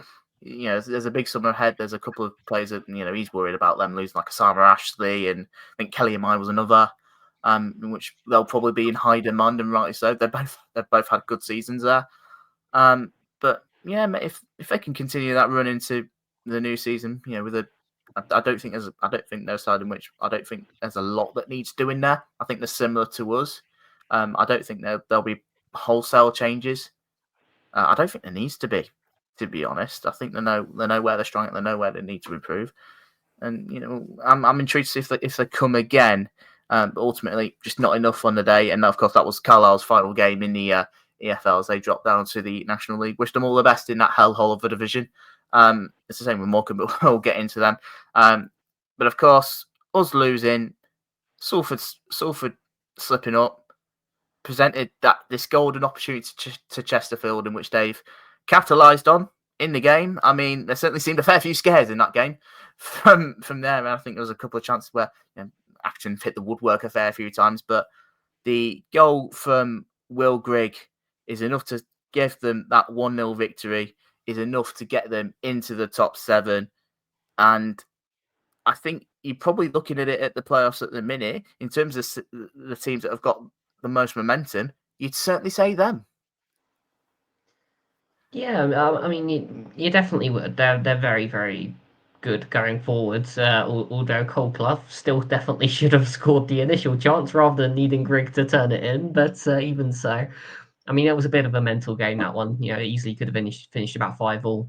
A: there's a big summer ahead. There's a couple of players that he's worried about them losing, like Osama Ashley, and I think Kelly and was another. In which they'll probably be in high demand, and rightly so. They've both had good seasons there. But yeah, if they can continue that run into the new season, I don't think they're a side in which I don't think there's a lot that needs doing there. I think they're similar to us. I don't think there'll be wholesale changes. I don't think there needs to be honest. I think they know where they're strong, and they know where they need to improve. And I'm intrigued to see if they come again. But ultimately, just not enough on the day. And of course, that was Carlisle's final game in the EFL as they dropped down to the National League. Wish them all the best in that hellhole of a division. It's the same with Morecambe, but we'll get into them. But of course, us losing, Salford slipping up, presented this golden opportunity to Chesterfield, in which they've capitalised on in the game. I mean, there certainly seemed a fair few scares in that game from there. And I think there was a couple of chances where Acton hit the woodwork a fair few times, but the goal from Will Grigg is enough to give them that 1-0 victory, is enough to get them into the top 7. And I think you're probably looking at it at the playoffs at the minute, in terms of the teams that have got the most momentum, you'd certainly say them.
B: Yeah, I mean, you definitely would. They're very, very good going forwards. Although Colclough still definitely should have scored the initial chance rather than needing Grigg to turn it in. But even so, I mean, it was a bit of a mental game, that one. It easily could have finished about 5-5.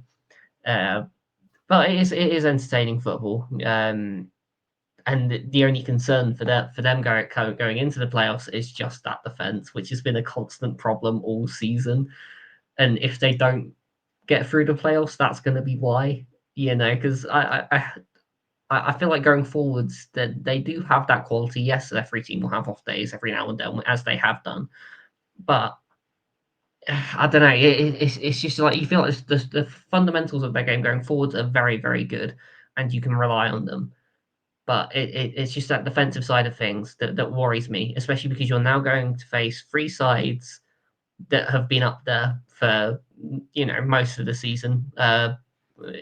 B: But it is entertaining football. And the only concern for them going into the playoffs is just that defence, which has been a constant problem all season. And if they don't get through the playoffs, that's going to be why. Because I feel like going forwards that they do have that quality. Yes, every team will have off days every now and then, as they have done. But I don't know. It's just like you feel like the fundamentals of their game going forwards are very, very good, and you can rely on them. But it's just that defensive side of things that worries me, especially because you're now going to face 3 sides that have been up there for most of the season.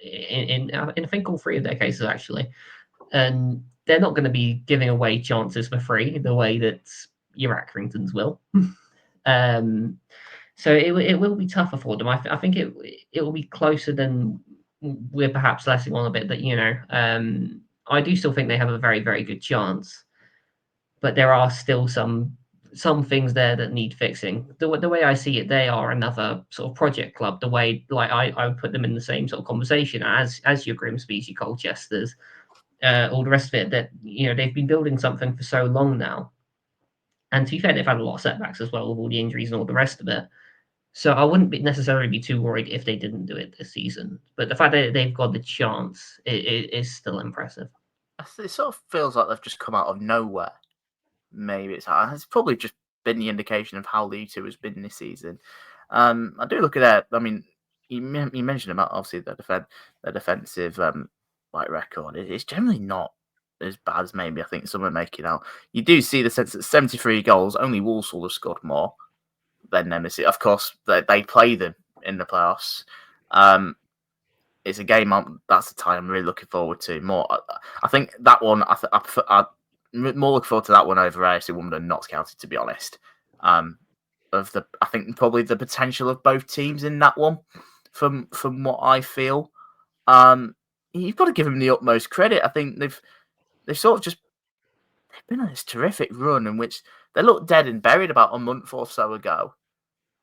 B: In I think all 3 of their cases actually, and they're not going to be giving away chances for free the way that your Accringtons will. So it will be tougher for them. I think it will be closer than we're perhaps letting on a bit. That I do still think they have a very, very good chance, but there are still some things there that need fixing. The way I see it, they are another sort of project club. The way, like, I would put them in the same sort of conversation as your Grimsby's, your Colchesters, all the rest of it. That they've been building something for so long now, and to be fair, they've had a lot of setbacks as well with all the injuries and all the rest of it. So I wouldn't necessarily be too worried if they didn't do it this season. But the fact that they've got the chance is still impressive.
A: It sort of feels like they've just come out of nowhere. Maybe it's probably just been the indication of how League Two has been this season. I do look at that. I mean, you mentioned about obviously the defensive record. It's generally not as bad as maybe I think some are making out. You do see the sense that 73 goals, only Walsall have scored more than them. Of course, they play them in the playoffs. It's a game that's the tie I'm really looking forward to more. I think that one. I more looking forward to that one over AFC Wimbledon, not counted, to be honest. I think probably the potential of both teams in that one, from what I feel. You've got to give them the utmost credit. I think they've sort of they've been on this terrific run in which they looked dead and buried about a month or so ago,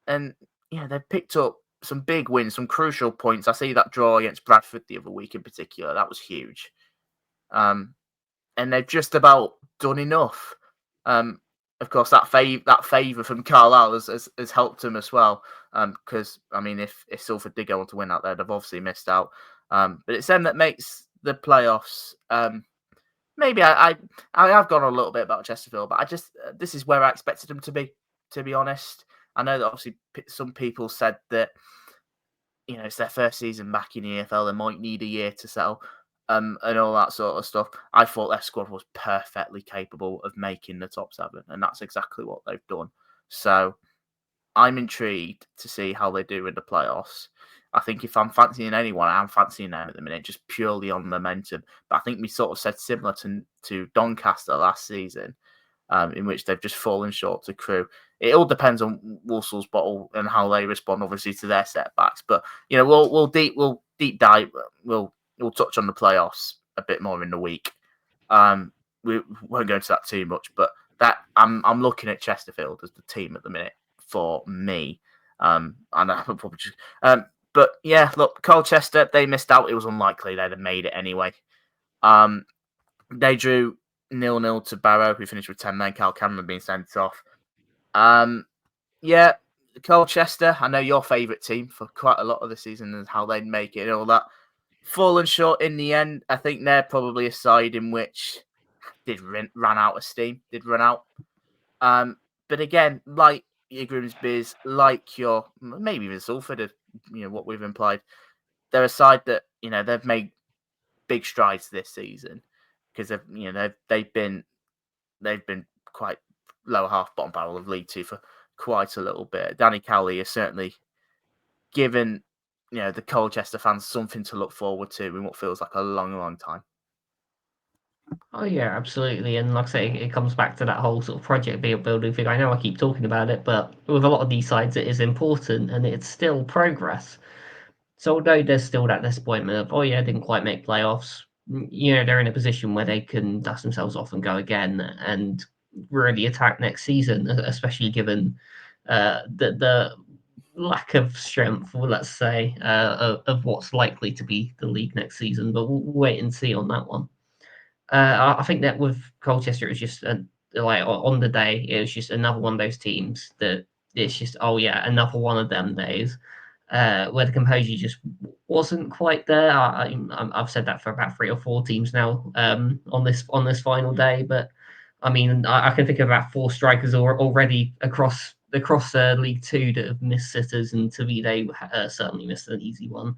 A: and they've picked up some big wins, some crucial points. I see that draw against Bradford the other week in particular. That was huge. And they've just about done enough. Of course, that favour from Carlisle has helped them as well. Because I mean, if Salford did go on to win out there, they've obviously missed out. But it's them that makes the playoffs. Maybe I have gone on a little bit about Chesterfield, but this is where I expected them to be. To be honest, I know that obviously some people said that it's their first season back in the EFL. They might need a year to settle. And all that sort of stuff. I thought their squad was perfectly capable of making the top 7, and that's exactly what they've done. So I'm intrigued to see how they do in the playoffs. I think if I'm fancying anyone, I'm fancying them at the minute, just purely on momentum. But I think we sort of said similar to Doncaster last season, in which they've just fallen short to Crewe. It all depends on Walsall's bottle and how they respond, obviously, to their setbacks. But we'll deep dive. We'll touch on the playoffs a bit more in the week. We won't go into that too much, but that I'm looking at Chesterfield as the team at the minute for me. And I probably just, but yeah, look, Colchester, they missed out. It was unlikely they'd have made it anyway. They drew 0-0 to Barrow, who finished with 10 men. Cal Cameron being sent off. Yeah, Colchester, I know your favourite team for quite a lot of the season and how they'd make it and all that. Fallen short in the end. I think they're probably a side in which ran out of steam, did run out. But again, like your Grimsby's, like your maybe even Salford, what we've implied, they're a side that they've made big strides this season because they've been quite lower half bottom barrel of League Two for quite a little bit. Danny Cowley has certainly given the Colchester fans something to look forward to in what feels like a long time.
B: Oh yeah, absolutely. And like I say, it comes back to that whole sort of project building thing. I know I keep talking about it, but with a lot of these sides, it is important and it's still progress. So although there's still that disappointment of, oh yeah, didn't quite make playoffs, they're in a position where they can dust themselves off and go again and really attack next season, especially given the lack of strength, well, let's say, of what's likely to be the league next season. But we'll wait and see on that one. I think that with Colchester, it was just like on the day, it was just another one of those teams that it's just, oh yeah, another one of them days where the composure just wasn't quite there. I've said that for about 3 or 4 teams now on this final day, but I mean, I can think of about 4 strikers already across League Two that have missed sitters, and to me, they certainly missed an easy one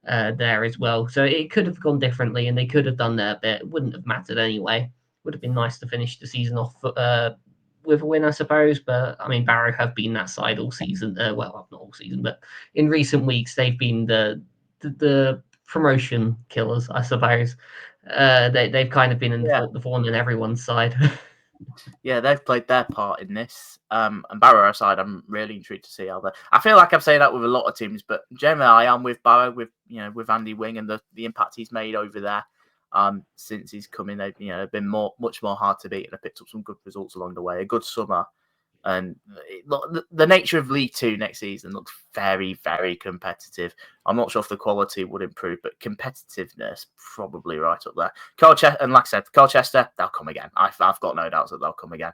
B: there as well. So it could have gone differently, and they could have done their bit. It wouldn't have mattered anyway. Would have been nice to finish the season off with a win, I suppose. But I mean, Barrow have been that side all season. Well, not all season, but in recent weeks they've been the promotion killers, I suppose. They've kind of been in the thorn in everyone's side.
A: Yeah, they've played their part in this. And Barrow aside, I'm really intrigued to see how they. I feel like I'm saying that with a lot of teams, but generally I am with Barrow, with Andy Wing and the impact he's made over there. Since he's come in, they've been much more hard to beat, and have picked up some good results along the way. A good summer, and the nature of League Two next season looks very, very competitive. I'm not sure if the quality would improve, but competitiveness probably right up there. Colchester, and like I said, Colchester, they'll come again. I've got no doubts that they'll come again.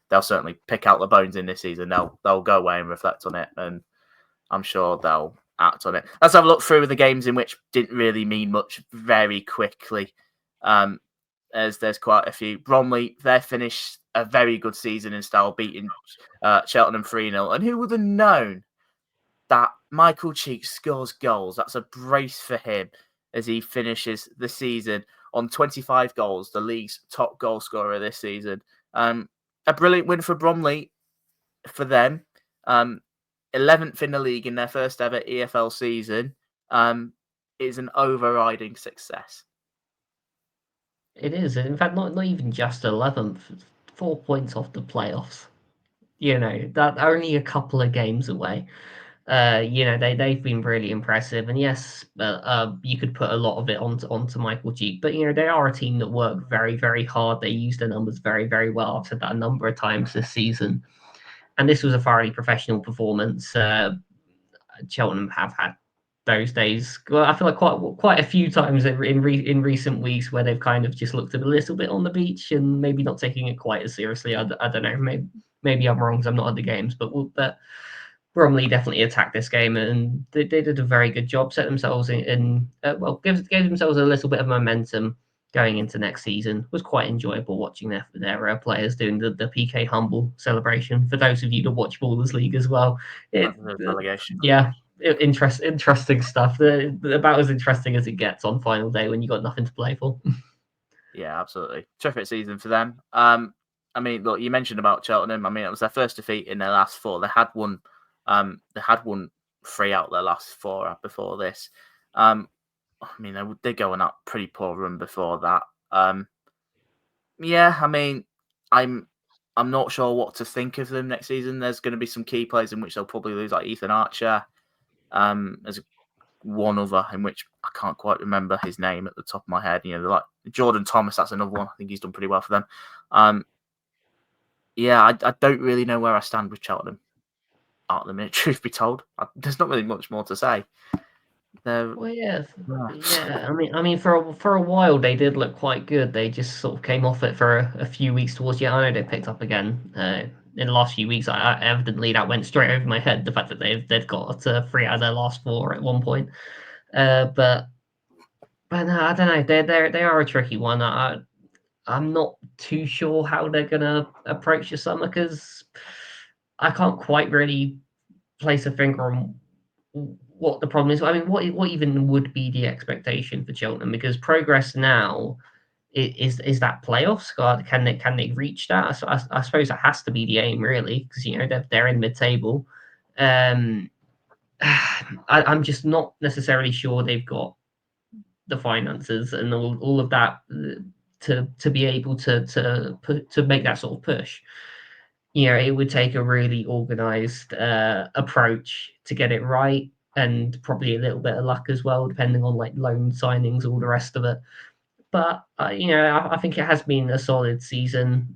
A: They'll certainly pick out the bones in this season. They'll go away and reflect on it, and I'm sure they'll act on it. Let's have a look through the games in which didn't really mean much very quickly, as there's quite a few. Bromley, they finished a very good season in style, beating Cheltenham 3-0. And who would have known that Michael Cheek scores goals? That's a brace for him as he finishes the season on 25 goals, the league's top goal scorer this season. A brilliant win for Bromley for them. 11th in the league in their first ever EFL season. Is an overriding success.
B: It is. In fact, not even just 11th. 4 points off the playoffs. That only a couple of games away. They've been really impressive, and yes, you could put a lot of it onto Michael Cheek, but they are a team that work very, very hard. They use their numbers very, very well. I've said that a number of times this season, and this was a thoroughly professional performance. Cheltenham have had those days. Well, I feel like quite a few times in recent weeks where they've kind of just looked a little bit on the beach and maybe not taking it quite as seriously. I don't know. Maybe I'm wrong because I'm not at the games, but Bromley definitely attacked this game, and they did a very good job. Set themselves gave themselves a little bit of momentum going into next season. It was quite enjoyable watching their players doing the PK Humble celebration. For those of you that watch Ballers League as well, interesting stuff. About as interesting as it gets on final day when you got nothing to play for.
A: Yeah, absolutely. Terrific season for them. I mean, look, you mentioned about Cheltenham. I mean, it was their first defeat in their last 4. They had won. They had won 3 out of their last 4 before this. I mean, they did go on that pretty poor run before that. Yeah, I mean, I'm not sure what to think of them next season. There's going to be some key players in which they'll probably lose, like Ethan Archer. There's one other in which I can't quite remember his name at the top of my head. You know, like Jordan Thomas. That's another one. I think he's done pretty well for them. Yeah, I don't really know where I stand with Cheltenham at the minute. Truth be told, there's not really much more to say.
B: Well, yeah. I mean, for a while they did look quite good. They just sort of came off it for a few weeks towards. Yeah, I know they picked up again in the last few weeks. Evidently that went straight over my head. The fact that they've got 3 out of their last 4 at one point. But no, I don't know. They are a tricky one. I'm not too sure how they're gonna approach the summer because I can't quite really place a finger on what the problem is. I mean, what even would be the expectation for Cheltenham? Because progress now is that playoffs. God, can they reach that? I suppose that has to be the aim, really, because they're in mid-table. I'm just not necessarily sure they've got the finances and all of that to be able to make that sort of push. It would take a really organized approach to get it right, and probably a little bit of luck as well, depending on like loan signings, all the rest of it. But I think it has been a solid season,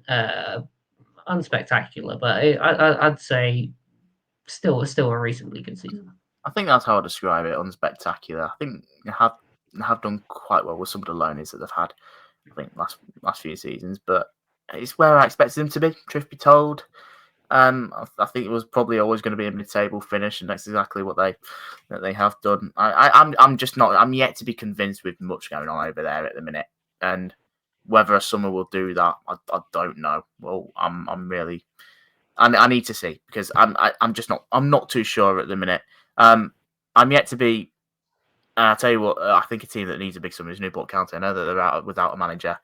B: unspectacular, but I'd say still a reasonably good season.
A: I think that's how I describe it. Unspectacular. I think they have done quite well with some of the loanies that they've had. I think last few seasons, but it's where I expected them to be. Truth be told, I think it was probably always going to be a mid-table finish, and that's exactly what they have done. I'm just not. I'm yet to be convinced with much going on over there at the minute, and whether a summer will do that, I don't know. Well, I'm really. I need to see because I'm just not. I'm not too sure at the minute. I'm yet to be. I'll tell you what. I think a team that needs a big summer is Newport County. I know that they're out without a manager.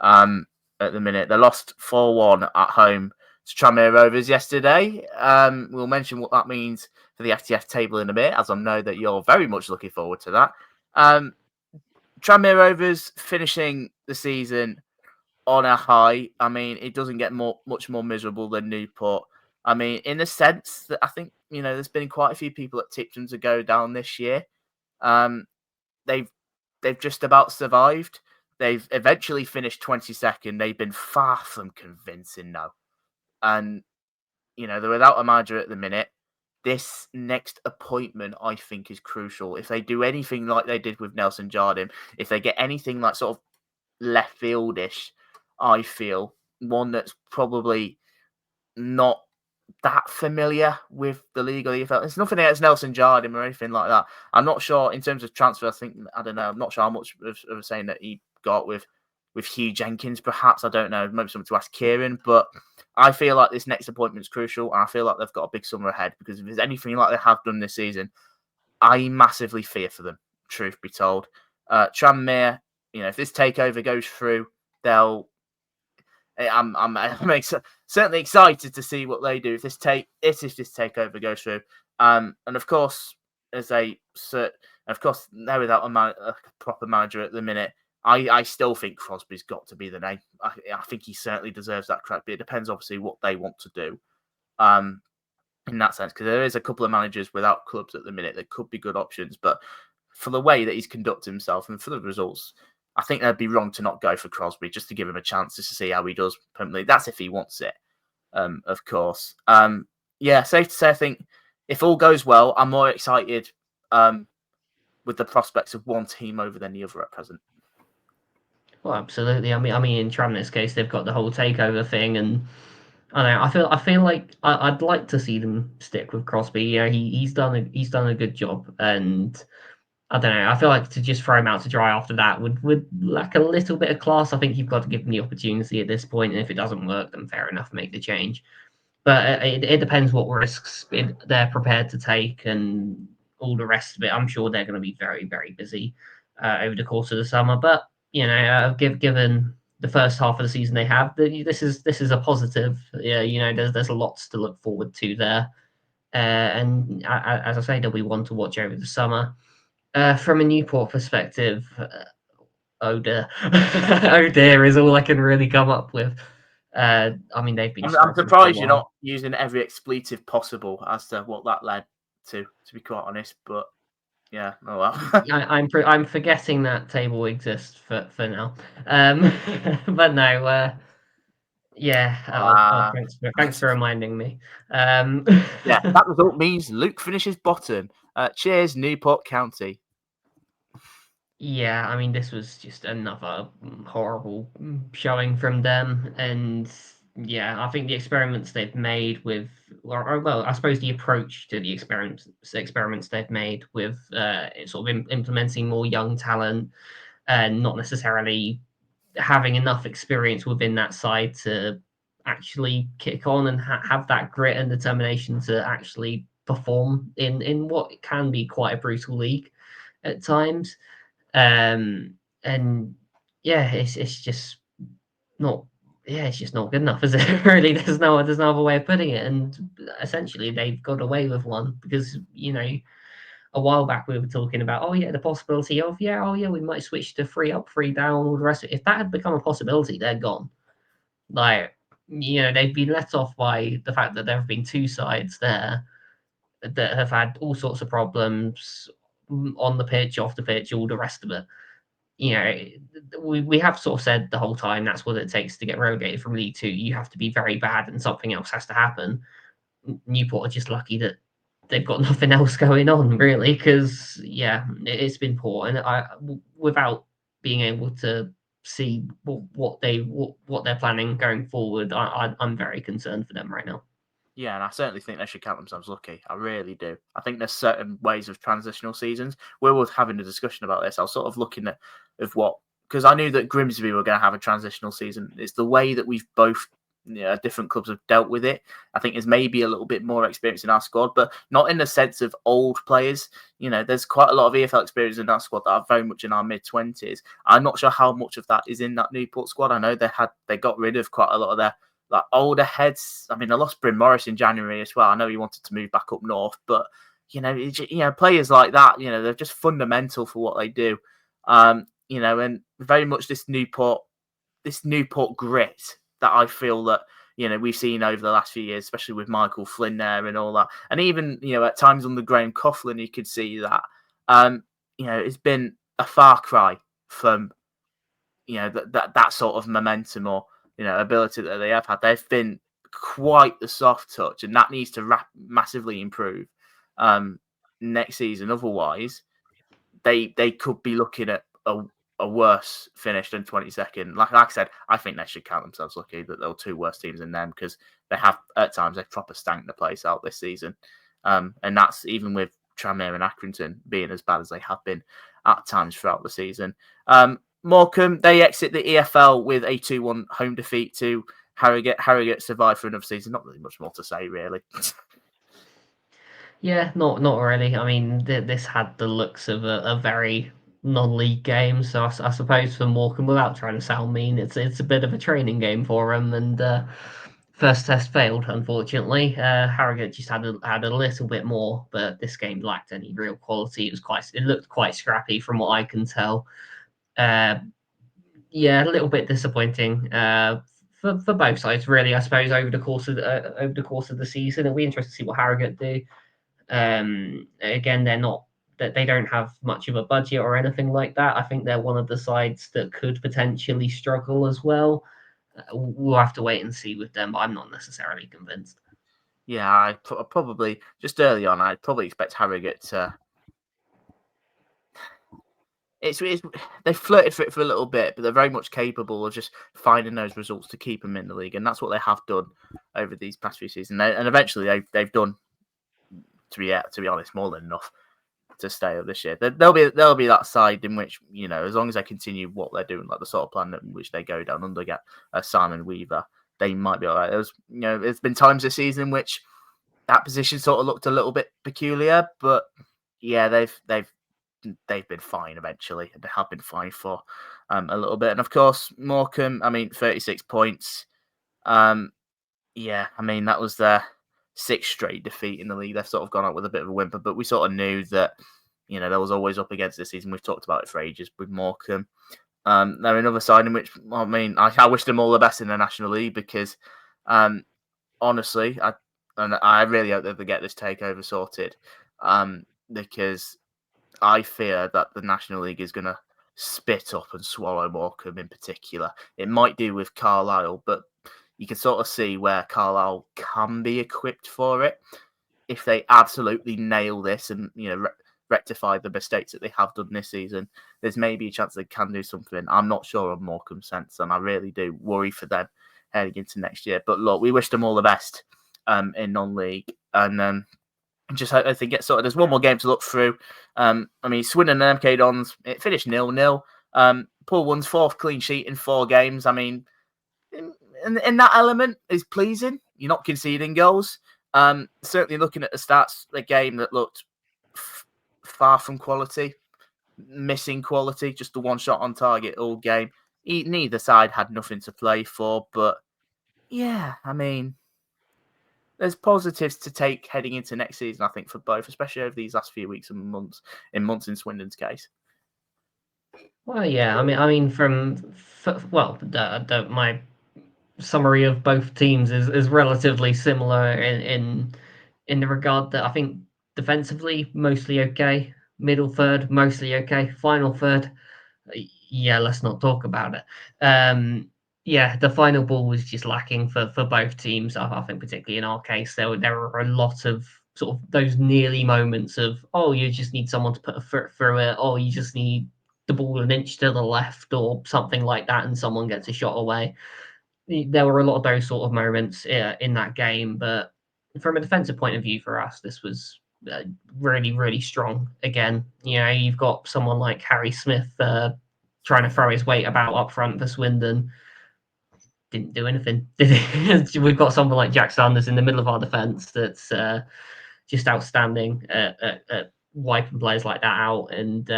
A: At the minute, they lost 4-1 at home to Tranmere Rovers yesterday. We'll mention what that means for the FTF table in a bit, as I know that you're very much looking forward to that. Tranmere Rovers finishing the season on a high. I mean, it doesn't get much more miserable than Newport. I mean, in the sense that I think, there's been quite a few people that tipped them to go down this year. They've just about survived. They've eventually finished 22nd. They've been far from convincing now. And, they're without a manager at the minute. This next appointment, I think, is crucial. If they do anything like they did with Nelson Jardim, if they get anything like sort of left fieldish, I feel, one that's probably not that familiar with the league or the EFL. It's nothing against Nelson Jardim or anything like that. I'm not sure in terms of transfer. I don't know. I'm not sure how much of a saying that he got with Hugh Jenkins, perhaps. I don't know. Maybe something to ask Kieran. But I feel like this next appointment is crucial, and I feel like they've got a big summer ahead because if there's anything like they have done this season, I massively fear for them, truth be told. Tranmere, if this takeover goes through, I'm certainly excited to see what they do if this takeover goes through. And of course, they're without a proper manager at the minute. I still think Crosby's got to be the name. I think he certainly deserves that credit. But it depends, obviously, what they want to do. In that sense, because there is a couple of managers without clubs at the minute that could be good options. But for the way that he's conducted himself and for the results, I think they'd be wrong to not go for Crosby just to give him a chance just to see how he does permanently. That's if he wants it, of course. Safe to say, I think if all goes well, I'm more excited with the prospects of one team over than the other at present.
B: Well, absolutely. I mean, in Tranmere's case, they've got the whole takeover thing, and I don't know. I feel like I'd like to see them stick with Crosby. He's done a good job, and I don't know. I feel like to just throw him out to dry after that would lack a little bit of class. I think you've got to give him the opportunity at this point, and if it doesn't work, then fair enough, make the change. But it depends what risks they're prepared to take and all the rest of it. I'm sure they're going to be very, very busy over the course of the summer. But given the first half of the season they have. This is a positive. Yeah, there's lots to look forward to there. And as I say, there'll be one to watch over the summer. From a Newport perspective, oh dear, oh dear is all I can really come up with. I mean, they've been.
A: I'm surprised you're not using every expletive possible as to what that led to be quite honest. But yeah, oh well.
B: I'm forgetting that table exists for now. But no. Yeah. Thanks for reminding me.
A: Yeah, that result means Luke finishes bottom. Cheers, Newport County.
B: Yeah, I mean, this was just another horrible showing from them, and yeah, I think the experiments they've made with, or well, I suppose the approach to the experiments they've made with sort of implementing more young talent and not necessarily having enough experience within that side to actually kick on and have that grit and determination to actually perform in what can be quite a brutal league at times. And yeah, it's just not it's just not good enough, is it? Really, there's no other way of putting it. And essentially, they've got away with one because a while back we were talking about the possibility of we might switch to 3 up, 3 down, all the rest of it. If that had become a possibility, they're gone. Like they've been let off by the fact that there have been 2 sides there that have had all sorts of problems on the pitch, off the pitch, all the rest of it. We have sort of said the whole time that's what it takes to get relegated from League Two. You have to be very bad and something else has to happen. Newport are just lucky that they've got nothing else going on, really, because it's been poor. And without being able to see what they're planning going forward, I'm very concerned for them right now.
A: Yeah, and I certainly think they should count themselves lucky. I really do. I think there's certain ways of transitional seasons. We were having a discussion about this. I was sort of looking at what, because I knew that Grimsby were going to have a transitional season. It's the way that we've both, different clubs have dealt with it. I think there's maybe a little bit more experience in our squad, but not in the sense of old players. There's quite a lot of EFL experience in our squad that are very much in our mid-20s. I'm not sure how much of that is in that Newport squad. I know they got rid of quite a lot of their older heads. I mean, I lost Bryn Morris in January as well. I know he wanted to move back up north, but players like that, they're just fundamental for what they do. And very much this Newport grit that I feel that we've seen over the last few years, especially with Michael Flynn there and all that, and even at times under Graham Coughlin, you could see that. It's been a far cry from that sort of momentum or ability that they have had. They've been quite the soft touch, and that needs to massively improve next season. Otherwise, they could be looking at a worse finish than 22nd. Like I said, I think they should count themselves lucky that there were 2 worse teams than them, because they have at times they've proper stank the place out this season, and that's even with Tranmere and Accrington being as bad as they have been at times throughout the season. Morecambe, they exit the EFL with a 2-1 home defeat to Harrogate. Harrogate survived for another season. Not really much more to say, really.
B: Yeah, not really. I mean, this had the looks of a very non-league game, so I suppose for Morecambe, without trying to sound mean, it's a bit of a training game for them. And first test failed, unfortunately. Harrogate just had a little bit more, but this game lacked any real quality. It looked quite scrappy from what I can tell. A little bit disappointing for both sides, really. I suppose over the course of the season, it'll be interesting to see what Harrogate do. Again, they don't have much of a budget or anything like that. I think they're one of the sides that could potentially struggle as well. We'll have to wait and see with them, but I'm not necessarily convinced.
A: Yeah, I probably just early on, I'd probably expect Harrogate to. They've flirted for it for a little bit, but they're very much capable of just finding those results to keep them in the league, and that's what they have done over these past few seasons. And eventually, they've done, to be honest, more than enough to stay up this year. There'll be that side in which as long as they continue what they're doing, like the sort of plan in which they go down under Simon Weaver, they might be all right. There's been times this season in which that position sort of looked a little bit peculiar, but yeah, they've they've been fine eventually, and they have been fine for a little bit. And of course, Morecambe, 36 points. Yeah, that was their 6th straight defeat in the league. They've sort of gone out with a bit of a whimper, but we sort of knew that, there was always up against this season. We've talked about it for ages with Morecambe. They're another side in which, I wish them all the best in the National League because, honestly, I really hope that they get this takeover sorted because I fear that the National League is going to spit up and swallow Morecambe in particular. It might do with Carlisle, but you can sort of see where Carlisle can be equipped for it if they absolutely nail this and rectify the mistakes that they have done this season. There's maybe a chance they can do something. I'm not sure on Morecambe's sense, and I really do worry for them heading into next year. But look, we wish them all the best in non-league, and just hope they get sorted. There's one more game to look through. Swindon and MK Dons, it finished 0-0. Pool 1's 4th clean sheet in 4 games. In that element is pleasing. You're not conceding goals. Certainly looking at the stats, a game that looked far from quality, missing quality, just the one shot on target all game. Neither side had nothing to play for, but yeah, there's positives to take heading into next season, I think, for both, especially over these last few weeks and months in Swindon's case.
B: Well, yeah, my summary of both teams is relatively similar in the regard that I think defensively mostly okay, middle third mostly okay, final third, yeah, let's not talk about it. Yeah, the final ball was just lacking for both teams. I think particularly in our case, there were a lot of sort of those nearly moments of, oh, you just need someone to put a foot through it, or you just need the ball an inch to the left or something like that, and someone gets a shot away. There were a lot of those sort of moments in that game, but from a defensive point of view for us, this was really, really strong. Again, you've got someone like Harry Smith trying to throw his weight about up front for Swindon. Didn't do anything. We've got someone like Jack Sanders in the middle of our defence that's just outstanding at wiping players like that out and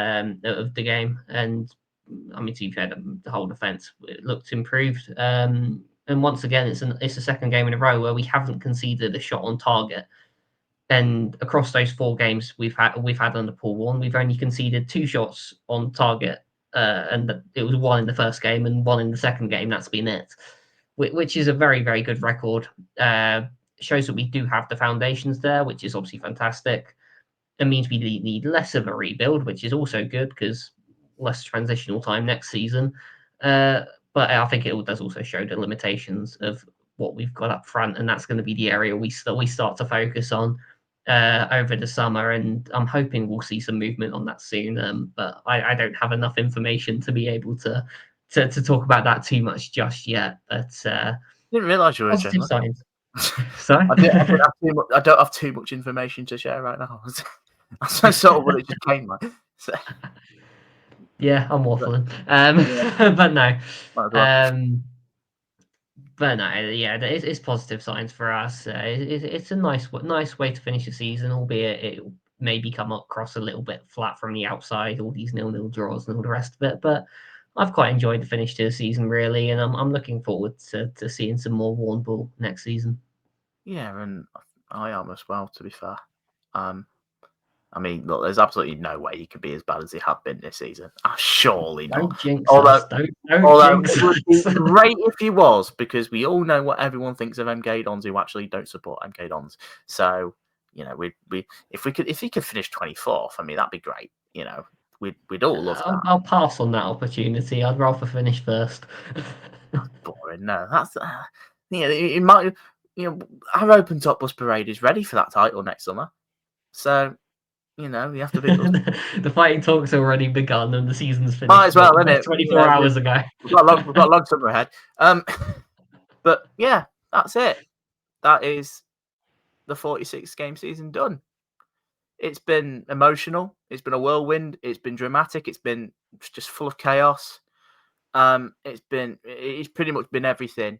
B: of the game. And to be fair, the whole defence looked improved. And once again, it's a second game in a row where we haven't conceded a shot on target. And across those 4 games we've had under Pool 1, we've only conceded 2 shots on target, and it was 1 in the first game and 1 in the second game. That's been it, which is a very, very good record. Shows that we do have the foundations there, which is obviously fantastic. It means we need less of a rebuild, which is also good because less transitional time next season. But I think it does also show the limitations of what we've got up front, and that's going to be the area we start to focus on over the summer. And I'm hoping we'll see some movement on that soon. But I don't have enough information to be able to talk about that too much just yet. But
A: Didn't realise you were a
B: positive
A: journalist.
B: signs. Sorry,
A: I don't have too much information to share right now. That's sort of what it just came like. So.
B: Yeah, I'm waffling.
A: Yeah.
B: But no.
A: Might as well.
B: But no, yeah, it's positive signs for us. It's a nice way to finish the season, albeit it maybe come across a little bit flat from the outside, all these 0-0 draws and all the rest of it. But I've quite enjoyed the finish to the season, really, and I'm looking forward to seeing some more worn ball next season.
A: Yeah, and I am as well, to be fair. Look, there's absolutely no way he could be as bad as he have been this season. Surely not.
B: Don't jinx us. Don't jinx
A: it would be
B: us.
A: great if he was, because we all know what everyone thinks of MK Dons who actually don't support MK Dons. So, if he could finish 24th, that'd be great. We'd all love that.
B: I'll pass on that opportunity. I'd rather finish first.
A: That's boring. No, that's it might. Our open top bus parade is ready for that title next summer. So. We have to be.
B: The fighting talk's already begun and the season's finished.
A: Might as well, isn't it?
B: 24 hours ago.
A: We've got a long summer ahead. But yeah, that's it. That is the 46 game season done. It's been emotional. It's been a whirlwind. It's been dramatic. It's been just full of chaos. It's pretty much been everything.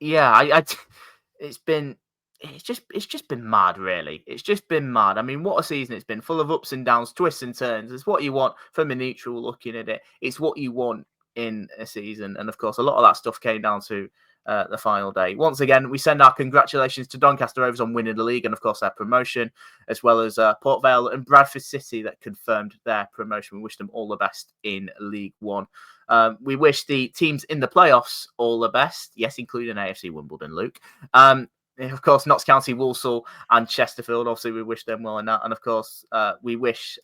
A: It's been it's just been mad, really. It's just been mad. I mean, what a season it's been, full of ups and downs, twists and turns. It's what you want from a neutral looking at it. It's what you want in a season. And of course, a lot of that stuff came down to the final day. Once again, we send our congratulations to Doncaster Rovers on winning the league and, of course, their promotion, as well as Port Vale and Bradford City that confirmed their promotion. We wish them all the best in League One. We wish the teams in the playoffs all the best. Yes, including AFC Wimbledon, Luke. Of course, Notts County, Walsall and Chesterfield. Obviously, we wish them well in that. And of course, we wish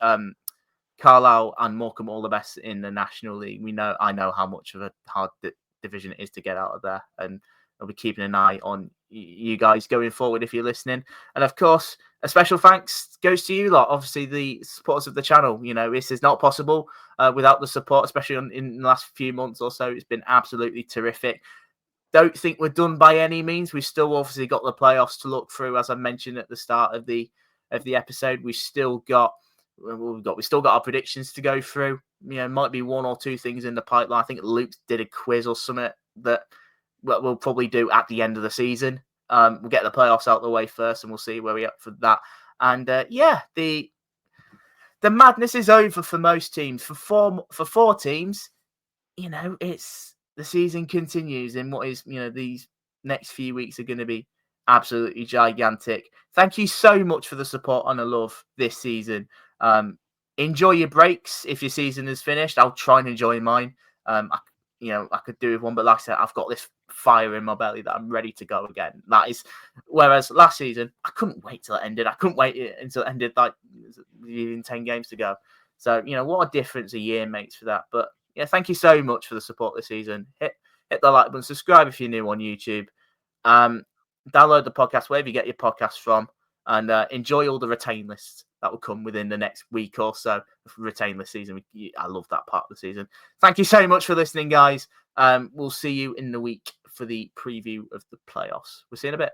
A: Carlisle and Morecambe all the best in the National League. I know how much of a hard division it is to get out of there. And I'll be keeping an eye on you guys going forward if you're listening. And of course, a special thanks goes to you lot, obviously the supporters of the channel. This is not possible without the support, especially in the last few months or so. It's been absolutely terrific. Don't think we're done by any means. We've still obviously got the playoffs to look through, as I mentioned at the start of the episode. We've still got our predictions to go through. Might be one or two things in the pipeline. I think Luke did a quiz or something that we'll probably do at the end of the season. We'll get the playoffs out of the way first, and we'll see where we're at for that. And the madness is over for most teams. For four teams, it's. The season continues in what is, these next few weeks are going to be absolutely gigantic. Thank you so much for the support and the love this season. Enjoy your breaks if your season is finished. I'll try and enjoy mine. I could do with one, but like I said, I've got this fire in my belly that I'm ready to go again. Whereas last season, I couldn't wait till it ended. I couldn't wait until it ended, like in 10 games to go. So, what a difference a year makes for that. But yeah, thank you so much for the support this season. Hit the like button, subscribe if you're new on YouTube. Download the podcast wherever you get your podcasts from, and enjoy all the retain lists that will come within the next week or so. Retain list season, I love that part of the season. Thank you so much for listening, guys. We'll see you in the week for the preview of the playoffs. We'll see you in a bit.